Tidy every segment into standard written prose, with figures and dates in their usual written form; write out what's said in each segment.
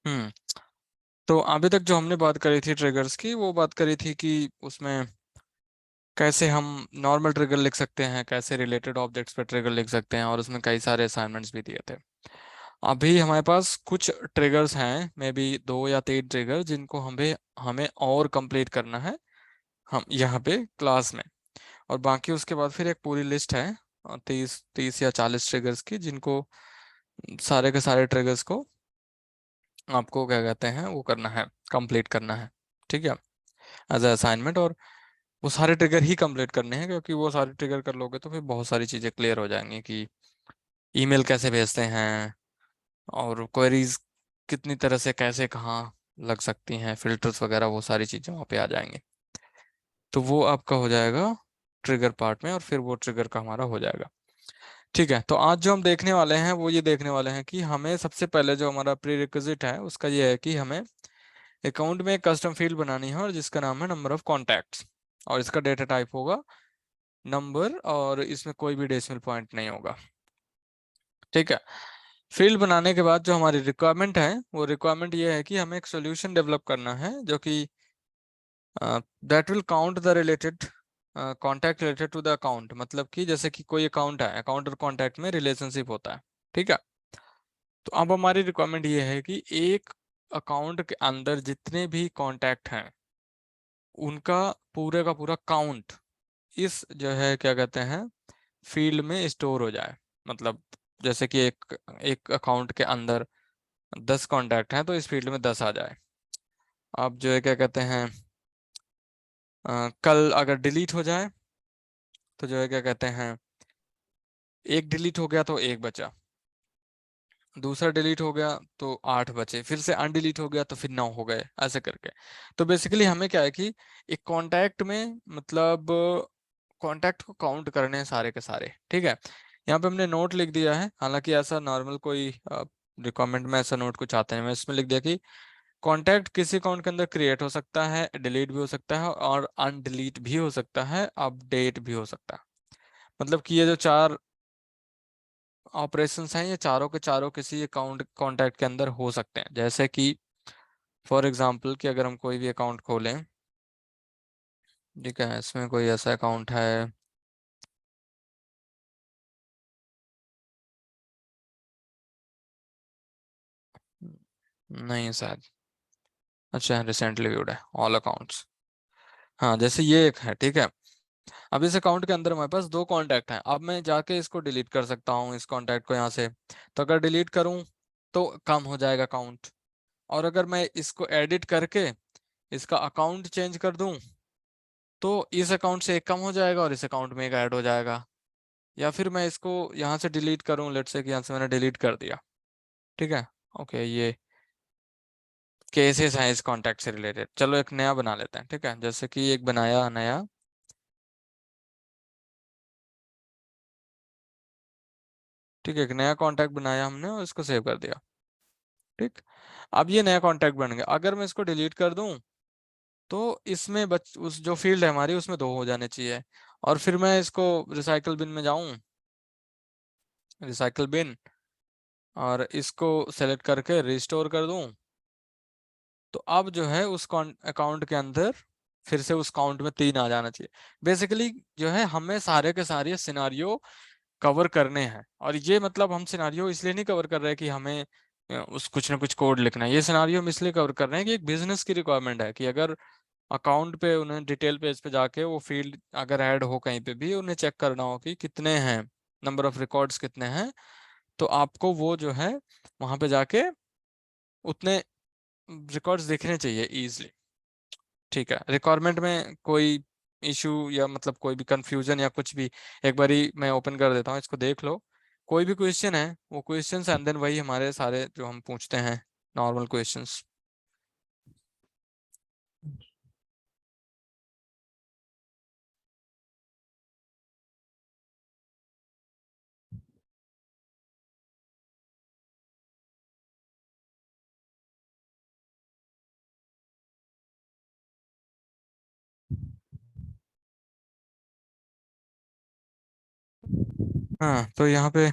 हम्म। तो अभी तक जो हमने बात करी थी ट्रिगर्स की, वो बात करी थी कि उसमें कैसे हम नॉर्मल ट्रिगर लिख सकते हैं, कैसे रिलेटेड ऑब्जेक्ट्स पे ट्रिगर लिख सकते हैं, और उसमें कई सारे असाइनमेंट्स भी दिए थे। अभी हमारे पास कुछ ट्रिगर्स हैं, मे बी 2 या 3 ट्रिगर, जिनको हमें हमें और कंप्लीट करना है हम यहाँ पे क्लास में। और बाकी उसके बाद फिर एक पूरी लिस्ट है 30 30 या 40 ट्रिगर्स की, जिनको सारे के सारे ट्रिगर्स को आपको क्या कहते हैं वो करना है, कंप्लीट करना है। ठीक है, एज अ असाइनमेंट। और वो सारे ट्रिगर ही कंप्लीट करने हैं, क्योंकि वो सारे ट्रिगर कर लोगे तो फिर बहुत सारी चीज़ें क्लियर हो जाएंगी कि ईमेल कैसे भेजते हैं, और क्वेरीज कितनी तरह से कैसे कहाँ लग सकती हैं, फिल्टर्स वगैरह, वो सारी चीज़ें वहाँ पे आ जाएंगी। तो वो आपका हो जाएगा ट्रिगर पार्ट में, और फिर वो ट्रिगर का हमारा हो जाएगा। ठीक है, तो आज जो हम देखने वाले हैं वो ये देखने वाले हैं कि हमें सबसे पहले जो हमारा प्री रिक्विजिट है उसका ये है कि हमें अकाउंट में एक कस्टम फील्ड बनानी है, और जिसका नाम है नंबर ऑफ कॉन्टैक्ट्स। और इसका डेटा टाइप होगा नंबर, और इसमें कोई भी डेसिमल पॉइंट नहीं होगा। ठीक है, फील्ड बनाने के बाद जो हमारी रिक्वायरमेंट है, वो रिक्वायरमेंट ये है कि हमें एक सॉल्यूशन डेवलप करना है जो कि that will count the related contact related to the account. मतलब कि जैसे कि कोई अकाउंट है, अकाउंट और कॉन्टैक्ट में रिलेशनशिप होता है। ठीक है, तो अब हमारी रिक्वायरमेंट ये है कि एक अकाउंट के अंदर जितने भी कॉन्टैक्ट हैं उनका पूरे का पूरा काउंट इस जो है क्या कहते हैं फील्ड में स्टोर हो जाए। मतलब जैसे कि एक एक अकाउंट के अंदर 10 कॉन्टैक्ट हैं, तो इस फील्ड में 10 आ जाए। अब जो है क्या कहते हैं कल अगर डिलीट हो जाए तो जो है क्या कहते हैं एक डिलीट हो गया तो एक बचा, दूसरा डिलीट हो गया तो 8 बचे, फिर से अनडिलीट हो गया तो फिर 9 हो गए, ऐसे करके। तो बेसिकली हमें क्या है कि एक कांटेक्ट में मतलब कांटेक्ट को काउंट करने हैं सारे के सारे। ठीक है, यहाँ पे हमने नोट लिख दिया है, हालांकि ऐसा नॉर्मल कोई रिक्वायरमेंट में ऐसा नोट कुछ आता है, मैं इसमें लिख दिया कि कांटेक्ट किसी अकाउंट के अंदर क्रिएट हो सकता है, डिलीट भी हो सकता है, और अनडिलीट भी हो सकता है, अपडेट भी हो सकता है। मतलब कि ये जो 4 ऑपरेशंस हैं, ये चारों के चारों किसी अकाउंट कॉन्टैक्ट के अंदर हो सकते हैं। जैसे कि फॉर एग्जांपल कि अगर हम कोई भी अकाउंट खोलें, ठीक है, इसमें कोई ऐसा अकाउंट है, नहीं शायद, अच्छा रिसेंटली व्यूड है ऑल अकाउंट्स। हाँ, जैसे ये एक है। ठीक है, अब इस अकाउंट के अंदर हमारे पास 2 कॉन्टैक्ट हैं। अब मैं जाके इसको डिलीट कर सकता हूँ, इस कॉन्टैक्ट को यहाँ से। तो अगर डिलीट करूँ तो कम हो जाएगा काउंट, और अगर मैं इसको एडिट करके इसका अकाउंट चेंज कर दूं तो इस अकाउंट से एक कम हो जाएगा और इस अकाउंट में एक ऐड हो जाएगा। या फिर मैं इसको यहाँ से डिलीट करूँ, लेट्स से कि यहाँ से मैंने डिलीट कर दिया। ठीक है, ओके, ये केसेस हैं इस कॉन्टैक्ट से रिलेटेड। चलो एक नया बना लेते हैं। ठीक है, जैसे कि एक बनाया नया, ठीक है, एक नया कॉन्टैक्ट बनाया हमने और इसको सेव कर दिया। ठीक, अब ये नया कॉन्टैक्ट बन गया। अगर मैं इसको डिलीट कर दूं तो इसमें उस जो फील्ड है हमारी उसमें 2 हो जाने चाहिए। और फिर मैं इसको रिसाइकल बिन में जाऊं, रिसाइकल बिन, और इसको सेलेक्ट करके रिस्टोर कर दूं, तो अब जो है उस अकाउंट के अंदर फिर से उस काउंट में 3 आ जाना चाहिए। बेसिकली जो है हमें सारे के सारे सिनारियो कवर करने हैं। और ये मतलब हम सिनारियो इसलिए नहीं कवर कर रहे कि हमें उस कुछ ना कुछ कोड लिखना है। ये सिनारियो हम इसलिए कवर कर रहे हैं कि एक बिजनेस की रिक्वायरमेंट है कि अगर अकाउंट पे उन्हें डिटेल पेज पे जाके वो फील्ड अगर ऐड हो कहीं पे भी, उन्हें चेक करना हो कि कितने हैं, नंबर ऑफ रिकॉर्ड्स कितने हैं, तो आपको वो जो है वहां पे जाके उतने रिकॉर्ड्स देखने चाहिए इजीली। ठीक है, रिक्वायरमेंट में कोई इशू या मतलब कोई भी कंफ्यूजन या कुछ भी, एक बारी मैं ओपन कर देता हूँ, इसको देख लो। कोई भी क्वेश्चन है वो क्वेश्चंस एंड देन वही हमारे सारे जो हम पूछते हैं नॉर्मल क्वेश्चंस। हाँ, तो यहाँ पे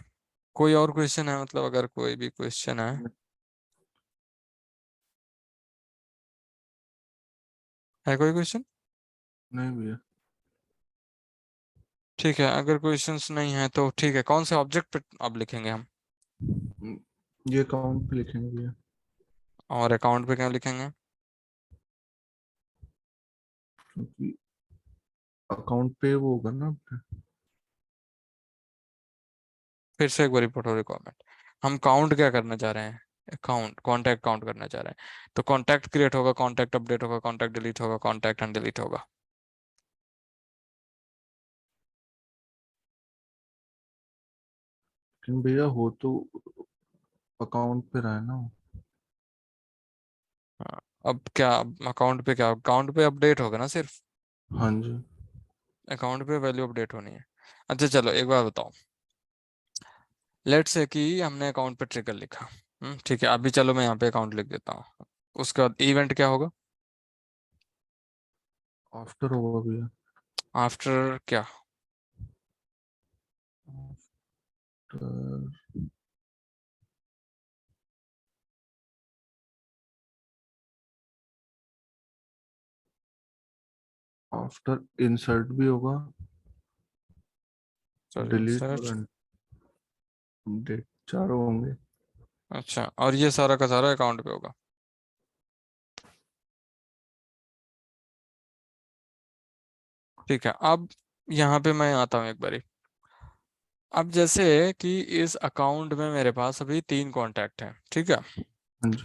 कोई और क्वेश्चन है, मतलब अगर कोई भी क्वेश्चन है। है कोई क्वेश्चन? नहीं भैया। ठीक है, अगर क्वेश्चंस नहीं है तो ठीक है, कौन से ऑब्जेक्ट पे अब लिखेंगे हम? ये अकाउंट पे लिखेंगे भैया। और अकाउंट पे क्या लिखेंगे? क्योंकि अकाउंट पे वो होगा ना आपका। फिर से एक बार पढ़ो रिक्वायरमेंट। हम काउंट क्या करना चाह रहे हैं? अकाउंट कॉन्टैक्ट काउंट करना चाह रहे हैं। तो कॉन्टैक्ट क्रिएट होगा, कॉन्टैक्ट अपडेट होगा, कॉन्टैक्ट डिलीट होगा, कॉन्टैक्ट अनडिलीट होगा। लेकिन भैया हो तो अकाउंट पे रहा है ना वो। हाँ, अब क्या? अकाउंट पे क्या? अकाउंट पे अपडेट होगा ना सिर्फ। हाँ जी। अकाउंट पे वैल्यू अपडेट होनी है। अच्छा चलो एक बार बताओ। लेट से कि हमने अकाउंट पे ट्रिगर लिखा। ठीक है, अभी चलो मैं यहाँ पे अकाउंट लिख देता हूँ। उसके बाद इवेंट क्या होगा? आफ्टर होगा भैया। आफ्टर क्या? आफ्टर इंसर्ट भी होगा। सॉरी, डिलीट और इंसर्ट। अपडेट चारों होंगे। अच्छा, और ये सारा का सारा अकाउंट पे होगा। ठीक है, अब यहाँ पे मैं आता हूँ एक बारी। अब जैसे कि इस अकाउंट में मेरे पास अभी 3 कॉन्टैक्ट हैं, ठीक है। हाँ जी।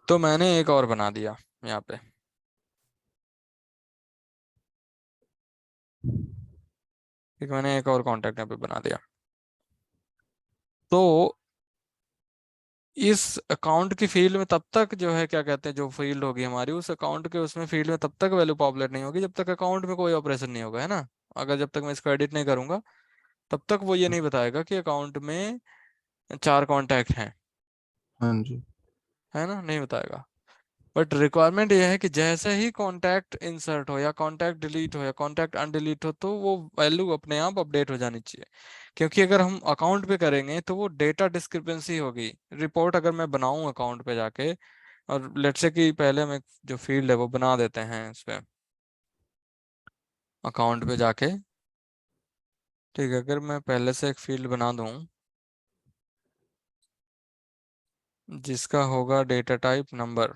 तो मैंने एक और बना दिया यहाँ पे। ठीक है, मैंने एक और कॉन्टैक्ट यहाँ पे बना दिया। तो इस अकाउंट की फील्ड में तब तक जो है क्या कहते हैं, जो फील्ड होगी हमारी उस अकाउंट के उसमें फील्ड में तब तक वैल्यू पॉपुलेट नहीं होगी जब तक अकाउंट में कोई ऑपरेशन नहीं होगा, है ना। अगर जब तक मैं इसको एडिट नहीं करूंगा तब तक वो ये नहीं बताएगा कि अकाउंट में 4 कॉन्टैक्ट हैं। हाँ जी। है ना, नहीं बताएगा। बट रिक्वायरमेंट यह है कि जैसे ही कॉन्टैक्ट इंसर्ट हो या कॉन्टैक्ट डिलीट हो या कॉन्टैक्ट अनडिलीट हो तो वो वैल्यू अपने आप अपडेट हो जानी चाहिए। क्योंकि अगर हम अकाउंट पे करेंगे तो वो डेटा डिस्क्रिपेंसी होगी। रिपोर्ट अगर मैं बनाऊं अकाउंट पे जाके, और लेट्स से कि पहले हम एक जो फील्ड है वो बना देते हैं इस पे, अकाउंट पे जाके। ठीक है, अगर मैं पहले से एक फील्ड बना दूं जिसका होगा डेटा टाइप नंबर।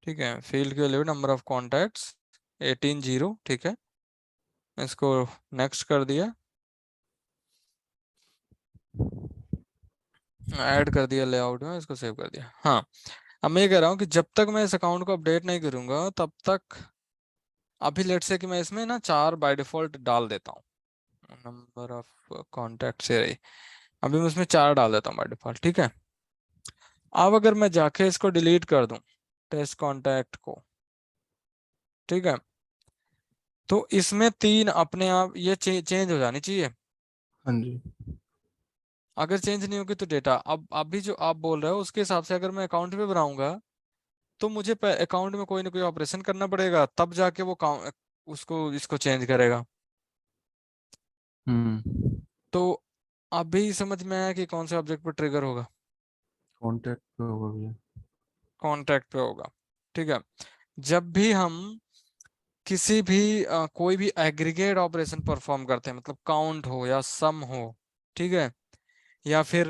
ठीक है, फील्ड के लिए नंबर ऑफ कॉन्टैक्ट्स 18 0। ठीक है, इसको नेक्स्ट कर दिया, ऐड कर दिया लेआउट में, इसको सेव कर दिया। हाँ, अब मैं ये कह रहा हूँ कि जब तक मैं इस अकाउंट को अपडेट नहीं करूंगा तब तक, अभी लेट से कि मैं इसमें ना 4 बाय डिफॉल्ट डाल देता हूँ। नंबर ऑफ कॉन्टैक्ट से रही, अभी मैं उसमें 4 डाल देता हूँ बाय डिफॉल्ट। ठीक है, अब अगर मैं जाके इसको डिलीट कर दूं, टेस्ट कॉन्टैक्ट को, ठीक है, तो इसमें 3 अपने आप ये चेंज हो जानी चाहिए। हाँ जी। अगर चेंज नहीं होगी तो डेटा, अब अभी जो आप बोल रहे हो उसके हिसाब से अगर मैं अकाउंट पे बनाऊंगा तो मुझे अकाउंट में कोई ना कोई ऑपरेशन करना पड़ेगा तब जाके वो उसको इसको चेंज करेगा। हम्म। तो अभी समझ में आया कि कौन से ऑब्जेक्ट पर ट्रिगर होगा? कॉन्टैक्ट पे होगा भैया। कॉन्ट्रैक्ट पे होगा। ठीक है, जब भी हम किसी भी कोई भी एग्रीगेट ऑपरेशन परफॉर्म करते हैं, मतलब काउंट हो या सम हो, ठीक है, या फिर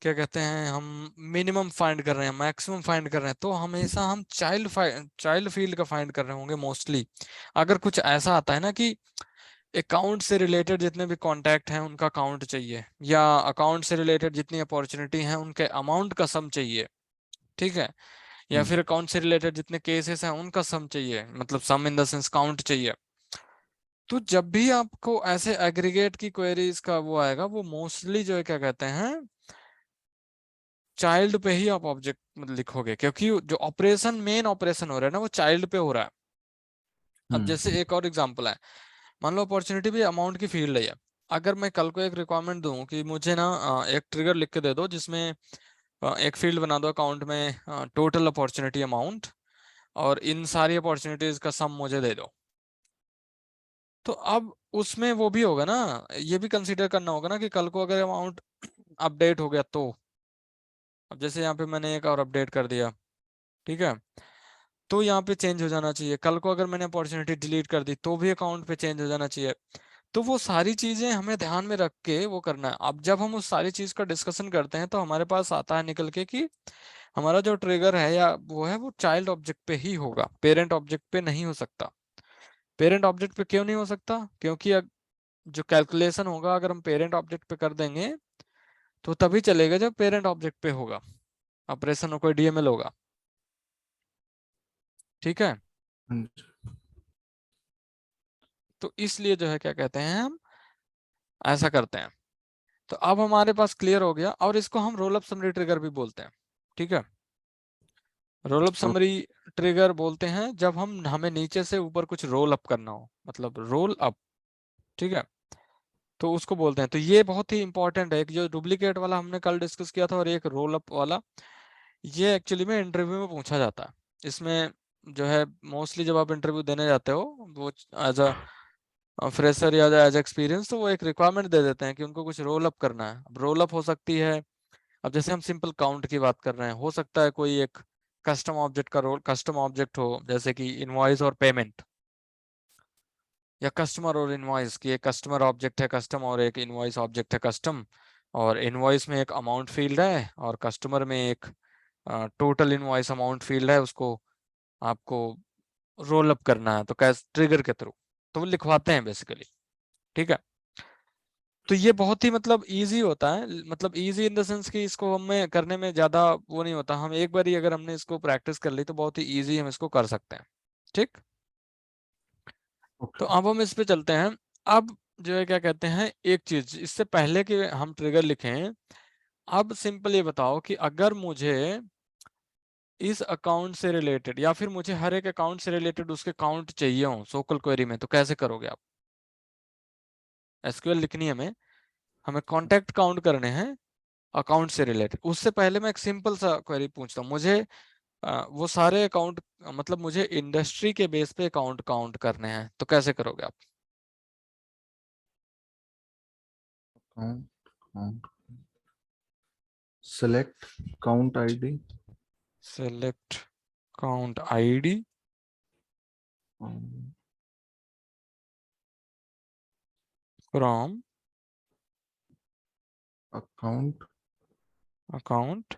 क्या कहते हैं, हम मिनिमम फाइंड कर रहे हैं, मैक्सिमम फाइंड कर रहे हैं, तो हमेशा हम चाइल्ड फील्ड का फाइंड कर रहे होंगे मोस्टली। अगर कुछ ऐसा आता है ना कि अकाउंट से रिलेटेड जितने भी कॉन्टैक्ट हैं उनका काउंट चाहिए, या अकाउंट से रिलेटेड जितनी अपॉर्चुनिटी हैं उनके अमाउंट का सम चाहिए, ठीक है, या हम्म। फिर अकाउंट से रिलेटेड जितने केसेस हैं उनका सम चाहिए, मतलब सम इन द सेंस काउंट चाहिए। तो जब भी आपको ऐसे एग्रीगेट की क्वेरीज का वो आएगा, वो मोस्टली जो है क्या कहते हैं, चाइल्ड पे ही आप ऑब्जेक्ट लिखोगे, क्योंकि जो ऑपरेशन मेन ऑपरेशन हो रहा है ना वो चाइल्ड पे हो रहा है। अब जैसे हम्म। एक और एग्जांपल है, मान लो अपॉर्चुनिटी भी अमाउंट की फील्ड है। अगर मैं कल को एक रिक्वायरमेंट दूं कि मुझे ना एक ट्रिगर लिख के दे दो जिसमें एक फील्ड बना दो अकाउंट में, टोटल अपॉर्चुनिटी अमाउंट, और इन सारी अपॉर्चुनिटीज का सम मुझे दे दो, तो अब उसमें वो भी होगा ना, ये भी कंसीडर करना होगा ना कि कल को अगर अमाउंट अपडेट हो गया तो। अब जैसे यहाँ पे मैंने एक और अपडेट कर दिया, ठीक है, तो यहाँ पे चेंज हो जाना चाहिए। कल को अगर मैंने अपॉर्चुनिटी डिलीट कर दी तो भी अकाउंट पे चेंज हो जाना चाहिए। तो वो सारी चीजें हमें ध्यान में रख के वो करना है। अब जब हम उस सारी चीज का डिस्कशन करते हैं तो हमारे पास आता है निकल के कि हमारा जो ट्रिगर है या वो है वो चाइल्ड ऑब्जेक्ट पे ही होगा, पेरेंट ऑब्जेक्ट पे नहीं हो सकता। पेरेंट ऑब्जेक्ट पे क्यों नहीं हो सकता? क्योंकि जो कैलकुलेशन होगा अगर हम पेरेंट ऑब्जेक्ट पे कर देंगे तो तभी चलेगा जब पेरेंट ऑब्जेक्ट पे होगा ऑपरेशन और कोई डीएमएल होगा। ठीक है, हाँ जी। तो इसलिए जो है क्या कहते हैं हम ऐसा करते हैं। तो अब हमारे पास क्लियर हो गया, और इसको हम रोल अप समरी ट्रिगर भी बोलते हैं। ठीक है, रोल अप और समरी ट्रिगर बोलते हैं जब हमें नीचे से ऊपर कुछ रोल अप करना हो, मतलब रोल अप। ठीक है, तो उसको बोलते हैं। तो ये बहुत ही इंपॉर्टेंट है, एक जो डुप्लीकेट वाला हमने कल डिस्कस किया था और एक रोल अप वाला, ये एक्चुअली में इंटरव्यू में पूछा जाता है। इसमें जो है मोस्टली जब आप इंटरव्यू देने जाते हो वो एज अ फ्रेशर या एज एक्सपीरियंस, तो वो एक रिक्वायरमेंट दे देते हैं कि उनको कुछ रोल अप करना है। अब रोल अप हो सकती है, अब जैसे हम सिंपल काउंट की बात कर रहे हैं, हो सकता है कोई एक कस्टम ऑब्जेक्ट का रोल, कस्टम ऑब्जेक्ट हो जैसे कि इनवॉइस और पेमेंट, या कस्टमर और इनवॉइस की एक कस्टमर ऑब्जेक्ट है कस्टम और एक इनवॉइस ऑब्जेक्ट है कस्टम, और इनवॉइस में एक अमाउंट फील्ड है और कस्टमर में एक टोटल इनवॉइस अमाउंट फील्ड है, उसको आपको रोल अप करना है तो कैसे ट्रिगर के थ्रू, तो वो लिखवाते हैं बेसिकली। ठीक है, तो ये बहुत ही मतलब इजी होता है, मतलब इजी इन द सेंस कि इसको हमें करने में ज्यादा वो नहीं होता, हम एक बार ही अगर हमने इसको प्रैक्टिस कर ली तो बहुत ही इजी हम इसको कर सकते हैं। ठीक, तो ओके। अब हम इस पे चलते हैं। अब जो है क्या कहते हैं, एक चीज इससे पहले कि हम ट्रिगर लिखें, अब सिंपल ये बताओ कि अगर मुझे इस अकाउंट से रिलेटेड या फिर मुझे हर एक अकाउंट से रिलेटेड उसके काउंट चाहिए हो सोकल क्वेरी में, तो कैसे करोगे आप? एसक्यूएल लिखनी है हमें, हमें कॉन्टैक्ट काउंट करने हैं अकाउंट से रिलेटेड। उससे पहले मैं एक सिंपल सा क्वेरी पूछता हूँ, मुझे वो सारे अकाउंट, मतलब मुझे इंडस्ट्री के बेस पे अकाउंट काउंट करने हैं, तो कैसे करोगे आप? Count count select count ID select count ID from account account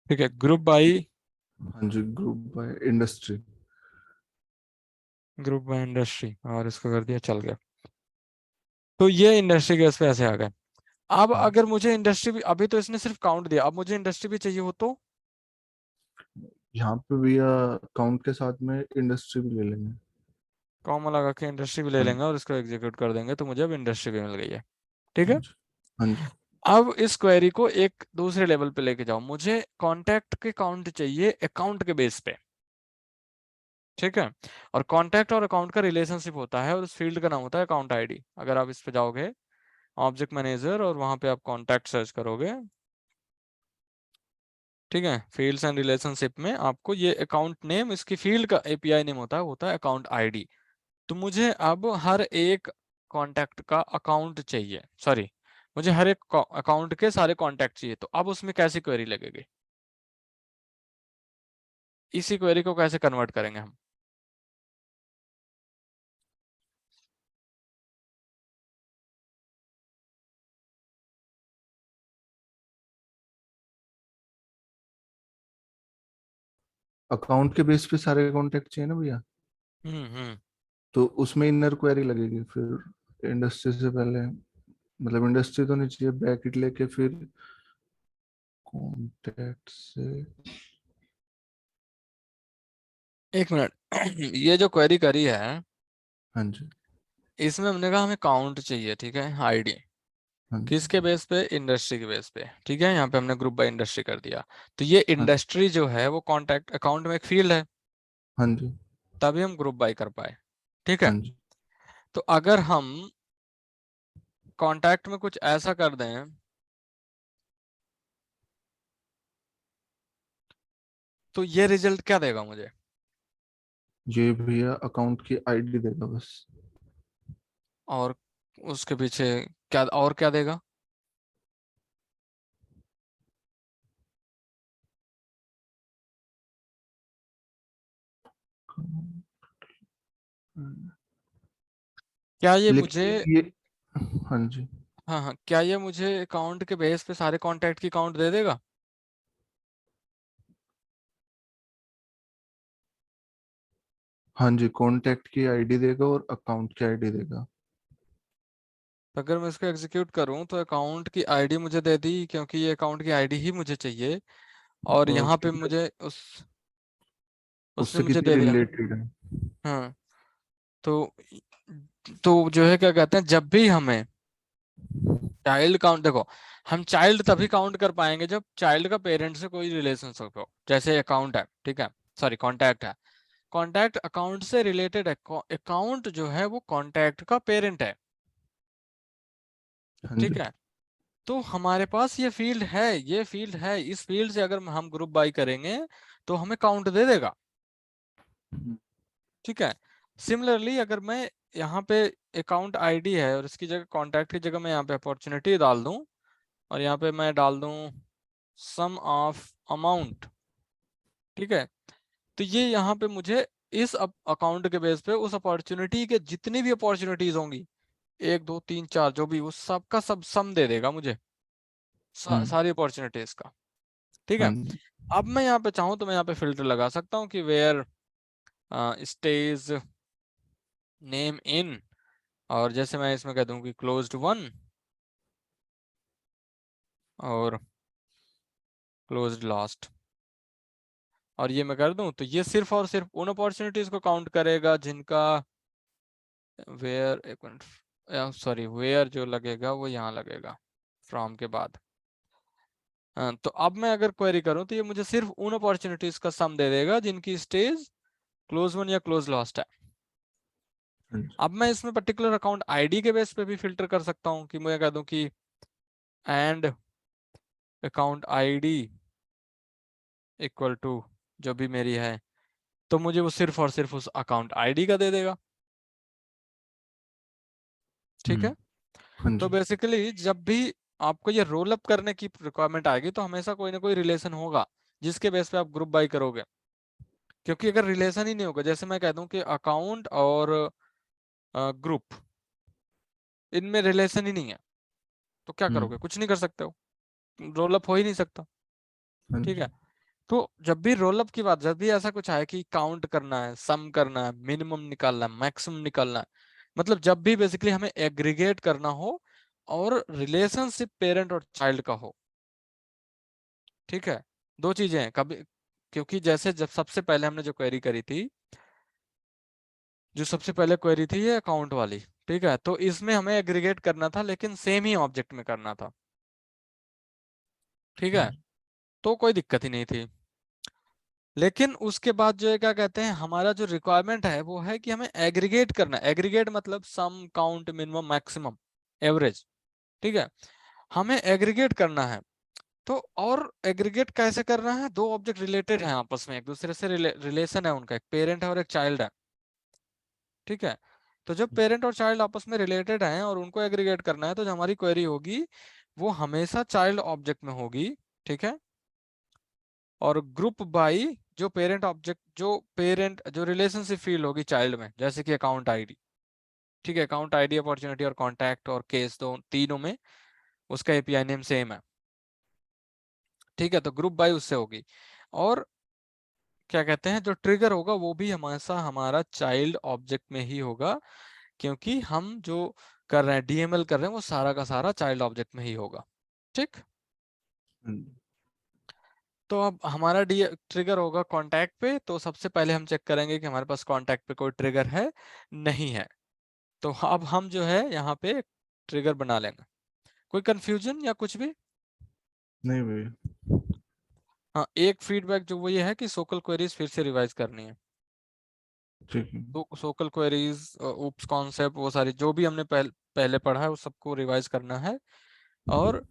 ठीक है, ग्रुप बाई, हाँ जी, group by industry. Group by industry, और इसको कर दिया, चल गया। तो ये इंडस्ट्री के पे ऐसे आ गए। अब हाँ, अगर मुझे इंडस्ट्री भी, अभी तो इसने सिर्फ काउंट दिया, अब मुझे इंडस्ट्री भी चाहिए हो तो यहाँ पे भैया काउंट के साथ में इंडस्ट्री भी ले लेंगे। कॉमा लगा के इंडस्ट्री भी ले हाँ लेंगे जी। और इसको एग्जीक्यूट कर देंगे, तो मुझे अब इंडस्ट्री भी मिल गई है। ठीक हाँ है, जी। हाँ जी। अब इस क्वेरी को एक दूसरे लेवल पे लेके जाओ, मुझे कॉन्टैक्ट के काउंट चाहिए अकाउंट के बेस पे। ठीक है, और कॉन्टैक्ट और अकाउंट का रिलेशनशिप होता है और उस फील्ड का नाम होता है अकाउंट आईडी। अगर आप इस पे जाओगे ऑब्जेक्ट मैनेजर और वहां पे आप कॉन्टैक्ट सर्च करोगे, ठीक है, फील्ड्स एंड रिलेशनशिप में आपको ये अकाउंट नेम, इसकी फील्ड का एपीआई नेम होता है अकाउंट आईडी। तो मुझे अब हर एक कॉन्टैक्ट का अकाउंट चाहिए, सॉरी, मुझे हर एक अकाउंट के सारे कॉन्टैक्ट चाहिए, तो अब उसमें कैसी क्वेरी लगेगी? इसी क्वेरी को कैसे कन्वर्ट करेंगे हम? अकाउंट के बेस पे सारे कॉन्टेक्ट चाहिए ना भैया, हम्म। तो उसमें इनर क्वेरी लगेगी फिर इंडस्ट्री से पहले। मतलब इंडस्ट्री तो नहीं चाहिए, ब्रैकेट लेके फिर कॉन्टेक्ट से। एक मिनट ये जो क्वेरी करी है हाँ जी। इसमें हमने कहा हमें काउंट चाहिए, ठीक है, आईडी हाँ जी। किसके बेस पे? इंडस्ट्री के बेस पे। ठीक है, यहाँ पे हमने ग्रुप बाय इंडस्ट्री कर दिया। तो ये हाँ। इंडस्ट्री जो है वो कॉन्टैक्ट अकाउंट में एक फील्ड है, हाँ जी। तभी हम ग्रुप बाय कर पाए। ठीक है, हाँ जी। तो अगर हम कॉन्टैक्ट में कुछ ऐसा कर दें तो ये रिजल्ट क्या देगा मुझे? ये भैया अकाउंट की आईडी देगा बस। और उसके पीछे क्या और क्या देगा? क्या ये मुझे, लेकिन ये, हाँ जी, हाँ हाँ, क्या ये मुझे अकाउंट के बेस पे सारे कॉन्टैक्ट की काउंट दे देगा? हाँ जी, कॉन्टैक्ट की आईडी देगा और अकाउंट की आईडी देगा। तो अगर मैं इसको एग्जीक्यूट करूं तो अकाउंट की आईडी मुझे दे दी, क्योंकि ये अकाउंट की आईडी ही मुझे चाहिए। और और यहाँ पे कितने, मुझे उसने उससे मुझे कितनी दे दिया। रिलेटेड है। हाँ। तो जो है क्या कहते हैं, जब भी हमें चाइल्ड काउंट, देखो, हम चाइल्ड तभी काउंट कर पाएंगे जब चाइल्ड का पेरेंट से कोई रिलेशनशिप हो। जैसे अकाउंट है, ठीक है, सॉरी कॉन्टैक्ट है, कॉन्टैक्ट अकाउंट से रिलेटेड है, अकाउंट जो है वो कॉन्टैक्ट का पेरेंट है। हाँ जी। ठीक है। तो हमारे पास ये फील्ड है, ये फील्ड है, इस फील्ड से अगर हम ग्रुप बाई करेंगे तो हमें काउंट दे देगा। ठीक है। सिमिलरली अगर मैं यहाँ पे अकाउंट आईडी है और इसकी जगह कॉन्टैक्ट की जगह मैं यहाँ पे अपॉर्चुनिटी डाल दूं, और यहाँ पे मैं डाल दूं सम ऑफ अमाउंट। ठीक है। तो ये यहाँ पे मुझे इस अकाउंट के बेस पे उस अपॉर्चुनिटी के जितनी भी अपॉर्चुनिटीज होंगी, एक दो तीन चार जो भी, उस सब का सब सम दे देगा मुझे, हम्म। सारी अपॉर्चुनिटीज का। ठीक हाँ है। जी। अब मैं यहाँ पे चाहूँ तो मैं यहाँ पे फिल्टर लगा सकता हूँ कि वेयर स्टेज नेम इन, और जैसे मैं इसमें कह दूं कि क्लोज्ड वन और क्लोज्ड लास्ट, और ये मैं कर दूं तो ये सिर्फ और सिर्फ उन अपॉर्चुनिटीज को काउंट करेगा जिनका वेयर, एक मिनट, सॉरी, वेयर जो लगेगा वो यहाँ लगेगा फ्रॉम के बाद। तो अब मैं अगर क्वेरी करूं तो ये मुझे सिर्फ उन अपॉर्चुनिटीज का सम दे देगा जिनकी स्टेज क्लोज वन या क्लोज लास्ट है। हाँ जी। अब मैं इसमें पर्टिकुलर अकाउंट आईडी के बेस पे भी फिल्टर कर सकता हूँ कि मैं कह दूं कि and account ID equal to जो भी मेरी है, तो मुझे वो सिर्फ और सिर्फ उस अकाउंट आईडी का दे देगा। ठीक है। हाँ तो जी। बेसिकली जब भी आपको ये रोल अप करने की रिक्वायरमेंट आएगी तो हमेशा कोई ना कोई रिलेशन होगा जिसके बेस पे आप ग्रुप बाय करोगे। क्योंकि अगर रिलेशन ही नहीं होगा, जैसे मैं कह दूं कि अकाउंट और ग्रुप, इनमें रिलेशन ही नहीं है, तो क्या करोगे? हम्म। कुछ नहीं कर सकते हो, रोल अप हो ही नहीं सकता। हाँ ठीक जी। है। तो जब भी रोल अप की बात, जब भी ऐसा कुछ आए कि काउंट करना है, सम करना है, मिनिमम निकालना है, मैक्सिमम निकालना है, मतलब जब भी बेसिकली हमें एग्रीगेट करना हो और रिलेशनशिप पेरेंट और चाइल्ड का हो। ठीक है। दो चीजें हैं कभी, क्योंकि जैसे जब सबसे पहले हमने जो क्वेरी करी थी, जो सबसे पहले क्वेरी थी ये अकाउंट वाली, ठीक है, तो इसमें हमें एग्रीगेट करना था लेकिन सेम ही ऑब्जेक्ट में करना था। ठीक हाँ है। जी। तो कोई दिक्कत ही नहीं थी। लेकिन उसके बाद जो है क्या कहते हैं, हमारा जो रिक्वायरमेंट है वो है कि हमें एग्रीगेट करना है। एग्रीगेट मतलब सम, काउंट, मिनिमम, मैक्सिमम, एवरेज। ठीक है। हमें एग्रीगेट करना है। तो और एग्रीगेट कैसे करना है? दो ऑब्जेक्ट रिलेटेड हैं आपस में, एक दूसरे से रिलेशन है उनका, एक पेरेंट है और एक चाइल्ड है। ठीक है। तो जब पेरेंट और चाइल्ड आपस में रिलेटेड हैं और उनको एग्रीगेट करना है, तो जो हमारी क्वेरी होगी वो हमेशा चाइल्ड ऑब्जेक्ट में होगी। ठीक है। और ग्रुप बाई जो पेरेंट ऑब्जेक्ट, जो रिलेशनशिप फील्ड होगी चाइल्ड में, जैसे कि अकाउंट आईडी। ठीक है। अकाउंट आईडी, अपॉर्चुनिटी और कॉन्टैक्ट और केस, दो तीनों में उसका एपीआई नेम सेम है। ठीक है। तो ग्रुप बाई उससे होगी। और क्या कहते हैं, जो ट्रिगर होगा वो भी हमेशा हमारा चाइल्ड ऑब्जेक्ट में ही होगा, क्योंकि हम जो कर रहे हैं, डीएमएल कर रहे हैं, वो सारा का सारा चाइल्ड ऑब्जेक्ट में ही होगा। ठीक। हाँ जी। तो अब हमारा डी ट्रिगर होगा कॉन्टैक्ट पे, तो सबसे पहले हम चेक करेंगे कि हमारे पास कॉन्टैक्ट पे कोई ट्रिगर है, नहीं है। तो अब हम जो है यहाँ पे ट्रिगर बना लेंगे। कोई कंफ्यूजन या कुछ भी? नहीं भैया। हाँ, एक फीडबैक जो वो ये है कि सोकल क्वेरीज फिर से रिवाइज करनी है। ठीक है। तो सोकल क्वेरीज, ऊप्स कॉन्सेप्ट, वो सारी जो भी हमने पहले पढ़ा है वो सबको रिवाइज करना है। और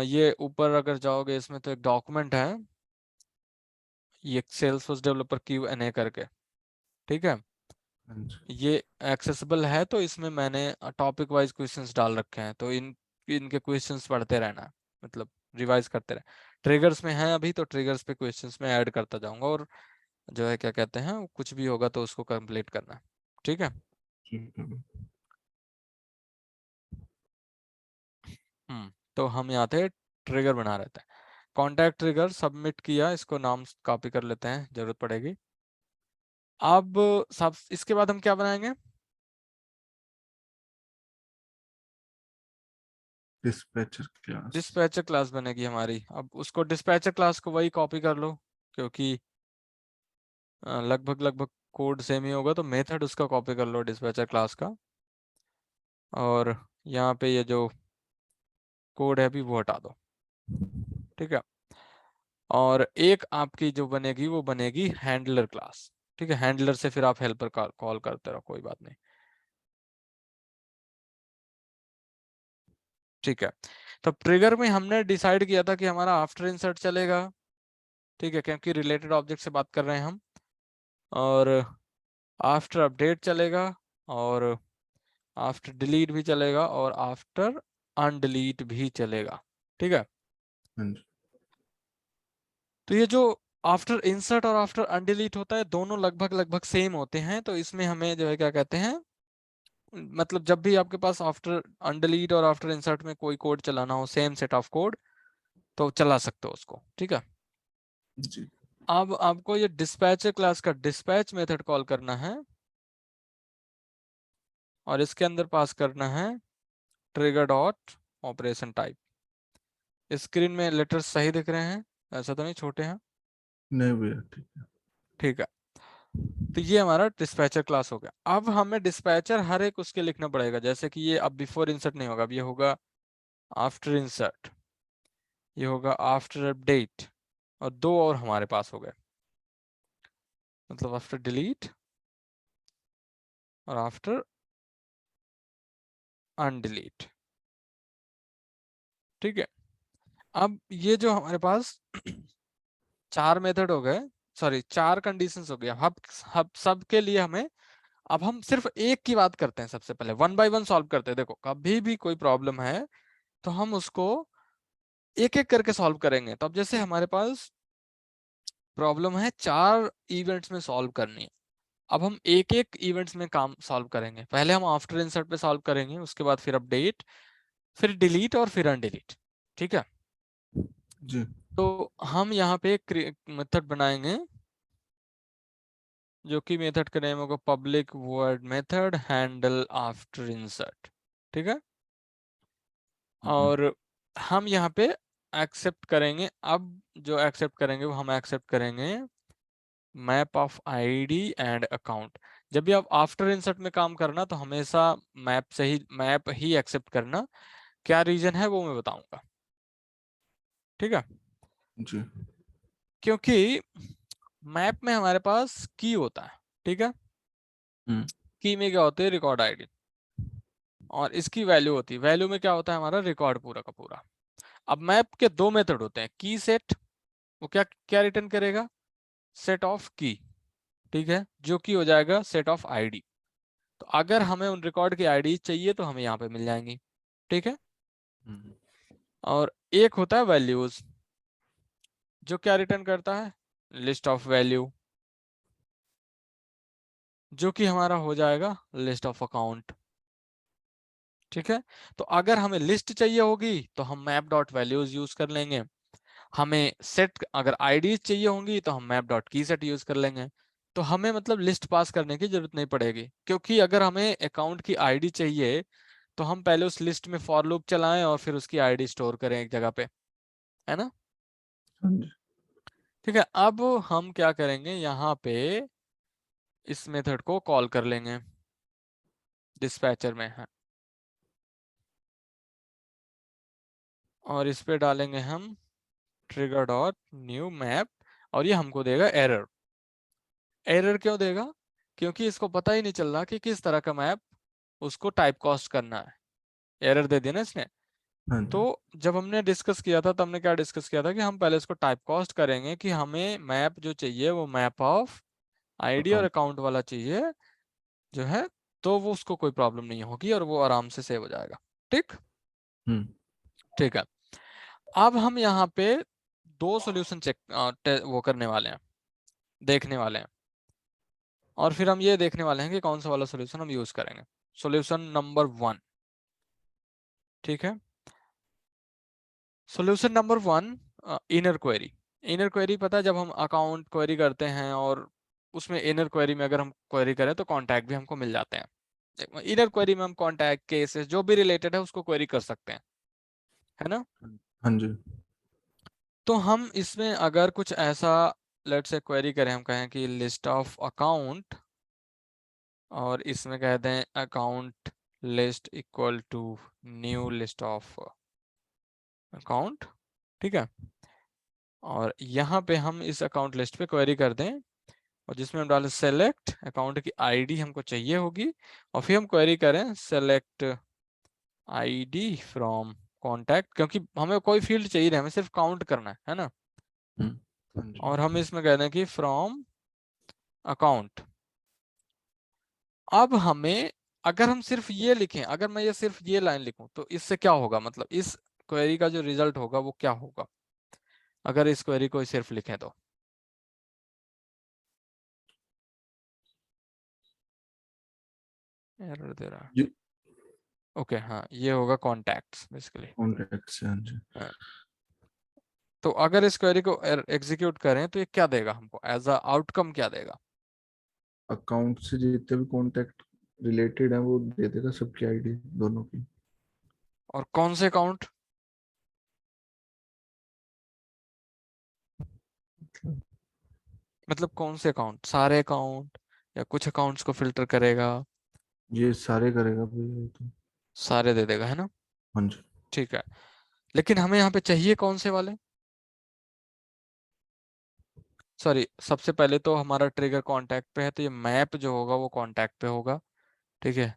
ये ऊपर अगर जाओगे इसमें तो एक डॉक्यूमेंट है, ये सेल्सफोर्स डेवलपर Q&A करके, ठीक है। हाँ जी। ये एक्सेसिबल है, तो इसमें मैंने टॉपिक वाइज क्वेश्चंस डाल रखे हैं, तो इनके क्वेश्चंस पढ़ते रहना है, मतलब रिवाइज करते रहना। ट्रिगर्स में है अभी, तो ट्रिगर्स पे क्वेश्चंस में ऐड करता जाऊंगा, और जो है क्या कहते हैं, कुछ भी होगा तो उसको कंप्लीट करना है, ठीक है। ठीक है। तो हम यहाँ थे, ट्रिगर बना रहे थे। कॉन्टैक्ट ट्रिगर सबमिट किया, इसको नाम कॉपी कर लेते हैं, जरूरत पड़ेगी। अब सब इसके बाद हम क्या बनाएंगे? Dispatcher class. डिस्पैचर क्लास बनेगी हमारी। अब उसको डिस्पैचर क्लास को वही कॉपी कर लो, क्योंकि लगभग लगभग कोड सेम ही होगा, तो मेथड उसका कॉपी कर लो डिस्पैचर क्लास का, और यहाँ पे ये जो कोड है अभी वो हटा दो, ठीक है। और एक आपकी जो बनेगी वो बनेगी हैंडलर क्लास, ठीक है। हैंडलर से फिर आप हेल्पर कॉल करते रहो, कोई बात नहीं, ठीक है। तो ट्रिगर में हमने डिसाइड किया था कि हमारा आफ्टर इंसर्ट चलेगा, ठीक है, क्योंकि रिलेटेड ऑब्जेक्ट से बात कर रहे हैं हम, और आफ्टर अपडेट चलेगा, और आफ्टर डिलीट भी चलेगा, और आफ्टर अनडिलीट भी चलेगा, ठीक है। हाँ जी। तो ये जो आफ्टर इंसर्ट और आफ्टर अनडिलीट होता है, दोनों लगभग लगभग सेम होते हैं, तो इसमें हमें जो है क्या कहते हैं, मतलब जब भी आपके पास आफ्टर अनडिलीट और आफ्टर इंसर्ट में कोई कोड चलाना हो, सेम सेट ऑफ कोड, तो चला सकते हो उसको, ठीक है। जी। अब आपको ये डिस्पैचर क्लास का डिस्पैच मेथड कॉल करना है, और इसके अंदर पास करना है trigger dot operation type. Screen में लेटर्स सही दिख रहे हैं, ऐसा तो नहीं छोटे हैं? नहीं भैया, ठीक है। ठीक है। तो ये हमारा डिस्पैचर क्लास हो गया। अब हमें डिस्पैचर हर एक उसके लिखना पड़ेगा, जैसे कि ये अब बिफोर इंसर्ट नहीं होगा, अब ये होगा आफ्टर इंसर्ट, ये होगा आफ्टर अपडेट, और दो और हमारे पास हो गए, मतलब आफ्टर डिलीट और आफ्टर अनडिलीट, ठीक है। अब ये जो हमारे पास चार मेथड हो गए, सॉरी चार कंडीशंस हो गया, अब सब के लिए हमें, अब हम सिर्फ एक की बात करते हैं, सबसे पहले वन बाय वन सॉल्व करते हैं। देखो कभी भी कोई प्रॉब्लम है तो हम उसको एक एक करके सॉल्व करेंगे। तो अब जैसे हमारे पास प्रॉब्लम है चार इवेंट्स में सॉल्व करनी है, अब हम एक एक इवेंट्स में काम सॉल्व करेंगे। पहले हम आफ्टर इंसर्ट पे सॉल्व करेंगे, उसके बाद फिर अपडेट, फिर डिलीट, और फिर अनडिलीट, ठीक है। जी। तो हम यहाँ पे एक मेथड बनाएंगे, जो कि मेथड का नेम होगा public word method handle after insert, ठीक है। हम्म। और हम यहाँ पे एक्सेप्ट करेंगे, अब जो एक्सेप्ट करेंगे वो हम एक्सेप्ट करेंगे map of ID and account. जब भी आप आफ्टर इंसर्ट में काम करना तो हमेशा मैप ही एक्सेप्ट करना। क्या रीजन है वो मैं बताऊंगा, ठीक है। जी। क्योंकि मैप में हमारे पास की होता है, ठीक है। हम्म। की में क्या होती है, रिकॉर्ड आईडी, और इसकी वैल्यू होती है, वैल्यू में क्या होता है, हमारा रिकॉर्ड पूरा का पूरा। अब मैप के दो मेथड होते हैं, की सेट, वो क्या क्या रिटर्न करेगा, सेट ऑफ की, ठीक है, जो कि हो जाएगा सेट ऑफ आईडी। तो अगर हमें उन रिकॉर्ड की आईडी चाहिए तो हमें यहाँ पे मिल जाएंगी, ठीक है। हम्म। और एक होता है वैल्यूज, जो क्या रिटर्न करता है, लिस्ट ऑफ वैल्यू, जो कि हमारा हो जाएगा लिस्ट ऑफ अकाउंट, ठीक है। तो अगर हमें लिस्ट चाहिए होगी तो हम मैप डॉट वैल्यूज यूज कर लेंगे, हमें सेट अगर आईडीज चाहिए होंगी तो हम मैप डॉट की सेट यूज कर लेंगे। तो हमें मतलब लिस्ट पास करने की जरूरत नहीं पड़ेगी, क्योंकि अगर हमें अकाउंट की आईडी चाहिए तो हम पहले उस लिस्ट में फॉर लूप चलाएं और फिर उसकी आईडी स्टोर करें एक जगह पे, है ना। हाँ जी। ठीक है, अब हम क्या करेंगे, यहाँ पे इस मेथड को कॉल कर लेंगे डिस्पैचर में है, और इस पे डालेंगे हम ट्रिगर डॉट न्यू मैप, और ये हमको देगा एरर। एरर क्यों देगा, क्योंकि इसको पता ही नहीं चल रहा कि किस तरह का मैप उसको टाइप कास्ट करना है, एरर दे दिया ना इसने। हाँ तो जी। जब हमने डिस्कस किया था, तब हमने क्या डिस्कस किया था कि हम पहले इसको टाइप कास्ट करेंगे कि हमें मैप जो चाहिए वो मैप ऑफ आईडी और अकाउंट। अकाउंट वाला चाहिए जो है। तो वो उसको कोई प्रॉब्लम नहीं होगी और वो आराम से सेव हो जाएगा। ठीक। हम्म। ठीक है। अब हम यहाँ पे दो सॉल्यूशन वो करने वाले हैं, देखने वाले हैं, और फिर हम ये देखने वाले हैं कि कौन सा वाला सॉल्यूशन हम यूज करेंगे। Solution number 1। ठीक है। Solution number 1, inner query. Inner query पता है, जब हम अकाउंट क्वेरी करते हैं और उसमें इनर क्वेरी में अगर हम क्वेरी करें तो कॉन्टैक्ट भी हमको मिल जाते हैं। इनर क्वेरी में हम कॉन्टैक्ट, केसेस जो भी रिलेटेड है उसको क्वेरी कर सकते हैं, है ना। हाँ जी। तो हम इसमें अगर कुछ ऐसा लेट से क्वेरी करें, हम कहें कि लिस्ट ऑफ अकाउंट, और इसमें कह दें account list equal to new list of account. ठीक है। और यहाँ पे हम इस अकाउंट लिस्ट पे क्वेरी कर दें, और जिसमें हम डालें सेलेक्ट अकाउंट की आईडी हमको चाहिए होगी, और फिर हम क्वेरी करें सेलेक्ट आईडी फ्रॉम कॉन्टैक्ट, क्योंकि हमें कोई फील्ड चाहिए नहीं, हमें सिर्फ काउंट करना है ना। हाँ जी। और हम इसमें कह दें कि फ्रॉम अकाउंट। अब हमें, अगर हम सिर्फ ये लिखें, अगर मैं ये सिर्फ ये लाइन लिखूं तो इससे क्या होगा, मतलब इस क्वेरी का जो रिजल्ट होगा वो क्या होगा अगर इस क्वेरी को सिर्फ लिखें तो। एरर दे रहा है। जी। ओके, हाँ, ये होगा कॉन्टैक्ट्स बेसिकली। कॉन्टैक्ट से, हाँ जी। हाँ। तो अगर इस क्वेरी को एग्जीक्यूट करें तो ये क्या देगा हमको, एज अ आउटकम क्या देगा। अकाउंट से जितने भी कॉन्टैक्ट रिलेटेड है वो दे देगा, सबकी आईडी दोनों की। और कौन से अकाउंट, मतलब कौन से अकाउंट, सारे अकाउंट या कुछ अकाउंट्स को फिल्टर करेगा। ये सारे करेगा भैया ये तो। सारे दे देगा, है ना। हाँ जी। ठीक है। लेकिन हमें यहाँ पे चाहिए कौन से वाले, सॉरी, सबसे पहले तो हमारा ट्रिगर कांटेक्ट पे है, तो ये मैप जो होगा वो कांटेक्ट पे होगा। ठीक है।